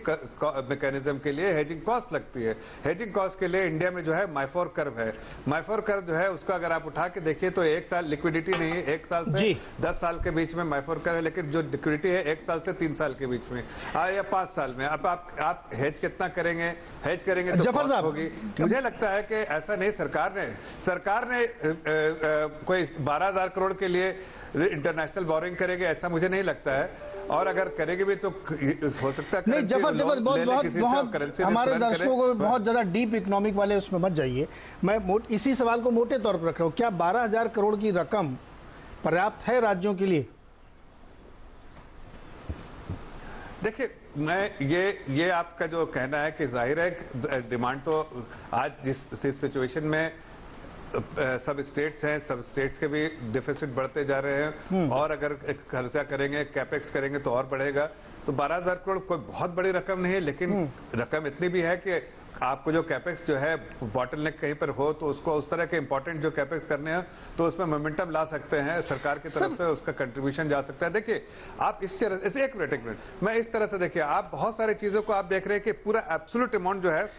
[SPEAKER 3] मैकेनिज्म के लिए हेजिंग कॉस्ट लगती है। हेजिंग कॉस्ट के लिए इंडिया में जो है माइफोर कर्व है। माइफोर कर्व जो है उसका अगर आप उठा के देखिए तो 1 साल लिक्विडिटी नहीं है, 1 साल से 10 साल के बीच में माइफोर कर्व है, लेकिन जो लिक्विडिटी है 1 साल से 3 साल के बीच में या 5 साल में। अब आप हेज कितना करेंगे? हेज करेंगे तो कॉस्ट होगी। मुझे लगता है कि ऐसा नहीं, सरकार ने कोई 12,000 करोड़ के लिए इंटरनेशनल बोरिंग करेगी ऐसा मुझे नहीं लगता है। और अगर करेगी भी तो हो सकता है
[SPEAKER 1] नहीं। जफर बहुत हमारे दर्शकों को बहुत ज्यादा डीप इकोनॉमिक वाले उसमें मत जाइए। मैं इसी सवाल को मोटे तौर पर रख रहा हूं, क्या 12,000 करोड़ की रकम पर्याप्त है राज्यों के लिए?
[SPEAKER 3] देखिए मैं ये आपका जो कहना है कि जाहिर है डिमांड तो आज जिस सिचुएशन में सब स्टेट्स हैं, सब स्टेट्स के भी डिफिसिट बढ़ते जा रहे हैं और अगर खर्चा करेंगे, कैपेक्स करेंगे तो और बढ़ेगा। तो 12,000 करोड़ कोई बहुत बड़ी रकम नहीं है, लेकिन रकम इतनी भी है कि आपको जो कैपेक्स जो है बॉटलनेक कहीं पर हो तो उसको उस तरह के इंपॉर्टेंट जो कैपेक्स करने हैं तो उसमें मोमेंटम ला सकते हैं, सरकार की तरफ से उसका कंट्रीब्यूशन जा सकता है। देखिए आप इस तरह से एक मिनट मैं इस तरह से देखिए, आप बहुत सारी चीजों को आप देख रहे हैं कि पूरा एब्सोल्यूट अमाउंट जो है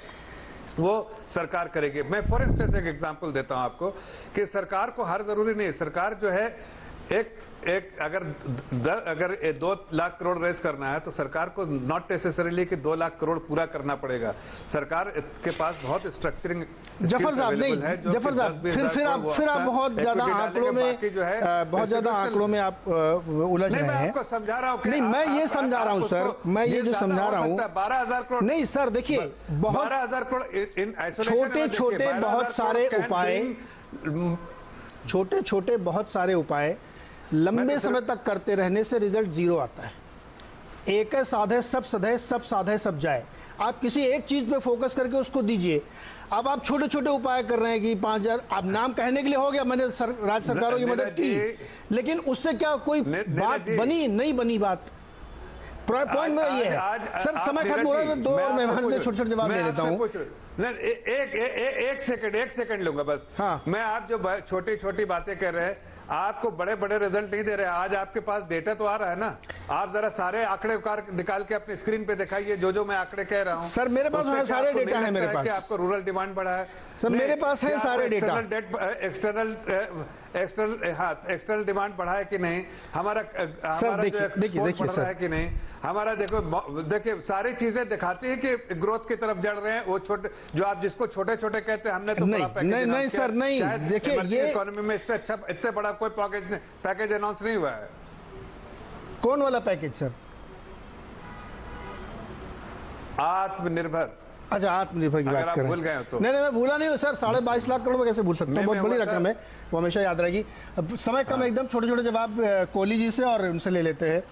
[SPEAKER 3] वो सरकार करेगी। मैं फॉर इंस्टेंस एक एग्जांपल देता हूं आपको कि सरकार को हर जरूरी नहीं, सरकार जो है एक अगर 2 लाख करोड़ रेस करना है तो सरकार को नॉट नेसेसरीली कि 2 लाख करोड़ पूरा करना पड़ेगा। सरकार के पास बहुत स्ट्रक्चरिंग
[SPEAKER 1] जफर साहब नहीं, जफर साहब फिर आप बहुत ज्यादा आंकड़ों में आप उलझ रहे हैं।
[SPEAKER 3] आपको समझा रहा हूँ
[SPEAKER 1] नहीं, मैं ये समझा रहा हूँ सर, मैं ये जो समझा रहा हूँ
[SPEAKER 3] 12,000 करोड़
[SPEAKER 1] नहीं सर, देखिए बहुत
[SPEAKER 3] 12,000 करोड़
[SPEAKER 1] छोटे बहुत सारे उपाय, छोटे बहुत सारे उपाय लंबे समय तक करते रहने से रिजल्ट जीरो आता है। एक साधे सब सधे, सब साधे सब जाए। आप किसी एक चीज पे फोकस करके उसको दीजिए। अब आप छोटे छोटे उपाय कर रहे हैं कि 5,000, आप नाम कहने के लिए हो गया, मैंने राज्य सरकारों की मदद की, लेकिन उससे क्या कोई बात बनी? नहीं बनी बात। पॉइंट मेरा ये है सर, समय खत्म हो रहा है, 2 और मेहमान से छोटे छोटे जवाब दे देता हूँ।
[SPEAKER 3] एक सेकंड लूंगा बस।
[SPEAKER 1] हाँ।
[SPEAKER 3] मैं आप जो छोटी छोटी बातें कह रहे हैं, आपको बड़े बड़े रिजल्ट नहीं दे रहे। आज आपके पास डेटा तो आ रहा है ना, आप जरा सारे आंकड़े निकाल के अपनी स्क्रीन पे दिखाइए जो मैं आंकड़े कह रहा हूं।
[SPEAKER 1] सर मेरे पास है, सारे डेटा है मेरे पास।
[SPEAKER 3] आपको रूरल डिमांड बढ़ा है
[SPEAKER 1] सर, मेरे पास है सारे डेटा।
[SPEAKER 3] एक्सटर्नल डिमांड बढ़ा है कि नहीं, हमारा
[SPEAKER 1] देखिए सर
[SPEAKER 3] है कि नहीं, हमारा देखिए सारी चीजें दिखाती है कि ग्रोथ की तरफ जड़ रहे हैं। वो छोटे जो आप जिसको छोटे छोटे कहते हैं, हमने तो
[SPEAKER 1] नहीं सर, नहीं देखिए ये
[SPEAKER 3] इकोनॉमी में इससे बड़ा कोई पैकेज अनाउंस नहीं हुआ है।
[SPEAKER 1] कौन वाला पैकेज सर?
[SPEAKER 3] आत्मनिर्भर।
[SPEAKER 1] अच्छा, आत्मनिर्भर की बात कर रहे हैं।
[SPEAKER 3] भूल गए हो तो
[SPEAKER 1] नहीं मैं भूला नहीं हूँ सर, 22.5 लाख करोड़ में कैसे भूल सकता हूँ? बहुत बड़ी रकम है, वो हमेशा याद रहेगी। अब समय कम, एकदम छोटे छोटे जवाब कोहली जी से और उनसे ले लेते हैं।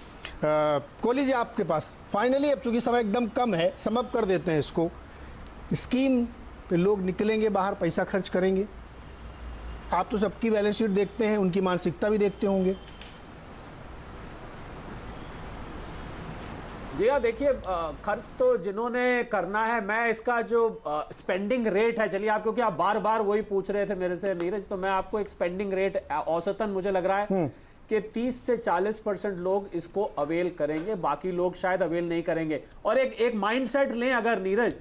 [SPEAKER 1] कोहली जी आपके पास फाइनली, अब चूंकि समय एकदम कम है, समअप कर देते हैं इसको। स्कीम पे लोग निकलेंगे बाहर, पैसा खर्च करेंगे। आप तो सबकी बैलेंस शीट देखते हैं, उनकी मानसिकता भी देखते होंगे।
[SPEAKER 6] जी हाँ, देखिए खर्च तो जिन्होंने करना है, मैं इसका जो स्पेंडिंग रेट है, चलिए आप, क्योंकि आप बार बार वही पूछ रहे थे मेरे से नीरज, तो मैं आपको एक स्पेंडिंग रेट औसतन मुझे लग रहा है कि 30 से 40% लोग इसको अवेल करेंगे, बाकी लोग शायद अवेल नहीं करेंगे। और एक माइंडसेट लें अगर नीरज,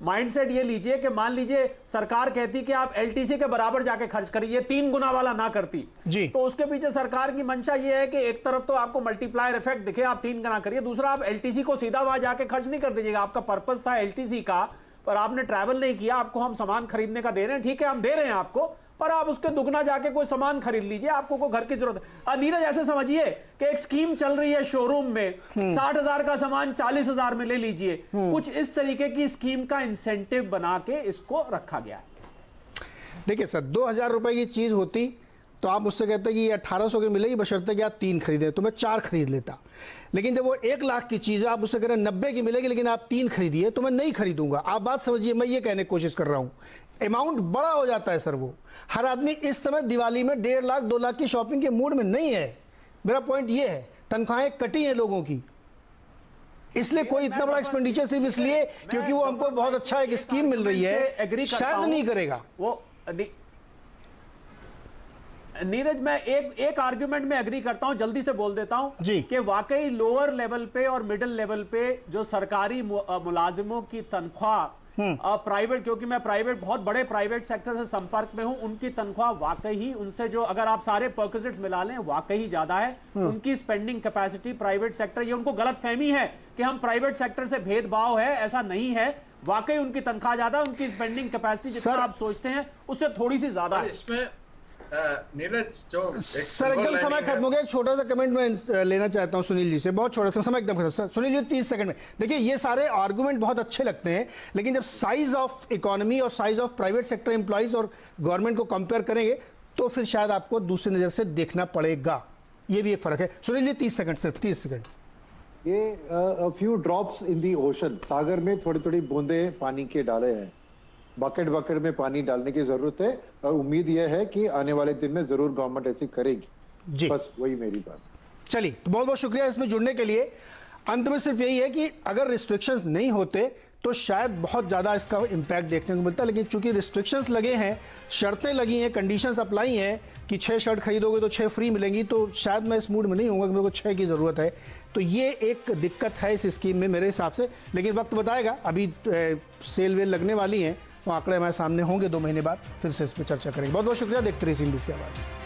[SPEAKER 6] माइंडसेट ये लीजिए कि मान लीजिए सरकार कहती कि आप एलटीसी के बराबर जाके खर्च करिए, 3 गुना वाला ना करती
[SPEAKER 1] जी, तो
[SPEAKER 6] उसके पीछे सरकार की मंशा ये है कि एक तरफ तो आपको मल्टीप्लायर इफेक्ट दिखे, आप 3 गुना करिए, दूसरा आप एलटीसी को सीधा वहां जाके खर्च नहीं कर दीजिएगा। आपका पर्पस था एलटीसी का, पर आपने ट्रैवल नहीं किया, आपको हम सामान खरीदने का दे रहे हैं, ठीक है हम दे रहे हैं आपको, पर आप उसके दुगना जाके कोई सामान खरीद लीजिए, आपको कोई घर की जरूरत है। नीरज ऐसे समझिए कि एक स्कीम चल रही है शोरूम में, 60,000 का सामान 40,000 में ले लीजिए, कुछ इस तरीके की स्कीम का इंसेंटिव बना के इसको रखा गया है।
[SPEAKER 1] देखिए सर, 2,000 रुपए की चीज होती तो आप मुझसे कहते कि 1,800 की मिलेगी, बशर्ते कि आप 3 खरीदे, तो मैं 4 खरीद लेता। लेकिन जब वो 1 लाख की चीज है, आप उससे कह रहे हैं 90 की मिलेगी लेकिन आप 3 खरीदिए, तो मैं नहीं खरीदूंगा। आप बात समझिए, मैं ये कहने की कोशिश कर रहा हूं। अमाउंट बड़ा हो जाता है सर। वो हर आदमी इस समय दिवाली में 1.5 लाख 2 लाख की शॉपिंग के मूड में नहीं है। मेरा पॉइंट ये है, तनख्वाहें कटी हैं लोगों की, इसलिए कोई इतना बड़ा एक्सपेंडिचर सिर्फ इसलिए क्योंकि वो हमको बहुत अच्छा एक स्कीम मिल रही है, शायद नहीं करेगा
[SPEAKER 6] वो। नीरज मैं एक आर्ग्यूमेंट में एग्री करता हूं, जल्दी से बोल देता हूं कि वाकई लोअर लेवल पे और मिडिल लेवल पे जो सरकारी मुलाजिमों की तनख्वाह प्राइवेट, क्योंकि मैं बहुत बड़े प्राइवेट सेक्टर से संपर्क में हूं, उनकी तनख्वाह वाकई ही उनसे जो अगर आप सारे परक्विजिट्स मिला लें वाकई ज्यादा है। उनकी स्पेंडिंग कैपेसिटी प्राइवेट सेक्टर, ये उनको गलत फहमी है कि हम प्राइवेट सेक्टर से भेदभाव है, ऐसा नहीं है। वाकई उनकी तनख्वाह ज्यादा, उनकी स्पेंडिंग कैपेसिटी जितना आप सोचते हैं उससे थोड़ी सी ज्यादा है।
[SPEAKER 5] इसमें नीरज जो
[SPEAKER 1] सर एकदम समय खत्म हो गया, एक छोटा सा कमेंट मैं लेना चाहता हूं सुनील जी से, बहुत छोटा सा, समय एकदम खत्म। सर सुनील जी 30 सेकंड में, देखिए ये सारे आर्गुमेंट बहुत अच्छे लगते हैं, लेकिन जब साइज ऑफ इकोनॉमी और size of private sector employees और गवर्नमेंट को कंपेयर करेंगे तो फिर शायद आपको दूसरी नजर से देखना पड़ेगा। ये भी एक फर्क है। सुनील जी 30 सेकंड, सिर्फ 30 सेकंड।
[SPEAKER 4] ये few drops in the ocean, सागर में थोड़ी थोड़ी बूंदे पानी के डाले हैं, बकेट में पानी डालने की जरूरत है और उम्मीद यह है कि आने वाले दिन में जरूर गवर्नमेंट ऐसी करेगी जी। बस वही मेरी बात।
[SPEAKER 1] चलिए, तो बहुत बहुत शुक्रिया इसमें जुड़ने के लिए। अंत में सिर्फ यही है कि अगर रिस्ट्रिक्शंस नहीं होते तो शायद बहुत ज़्यादा इसका इम्पैक्ट देखने को मिलता है। लेकिन चूंकि रिस्ट्रिक्शंस लगे हैं, शर्तें लगी हैं, कंडीशंस अप्लाई हैं कि 6 शर्ट खरीदोगे तो 6 फ्री मिलेंगी, तो शायद मैं इस मूड में नहीं हूँगा कि मेरे को 6 की ज़रूरत है। तो ये एक दिक्कत है इस स्कीम में मेरे हिसाब से, लेकिन वक्त बताएगा। अभी सेल वेल लगने वाली हैं, तो आंकड़े हमारे सामने होंगे 2 महीने बाद, फिर से इस पर चर्चा करेंगे। बहुत बहुत शुक्रिया। देखते रहिए CNBC आवाज़।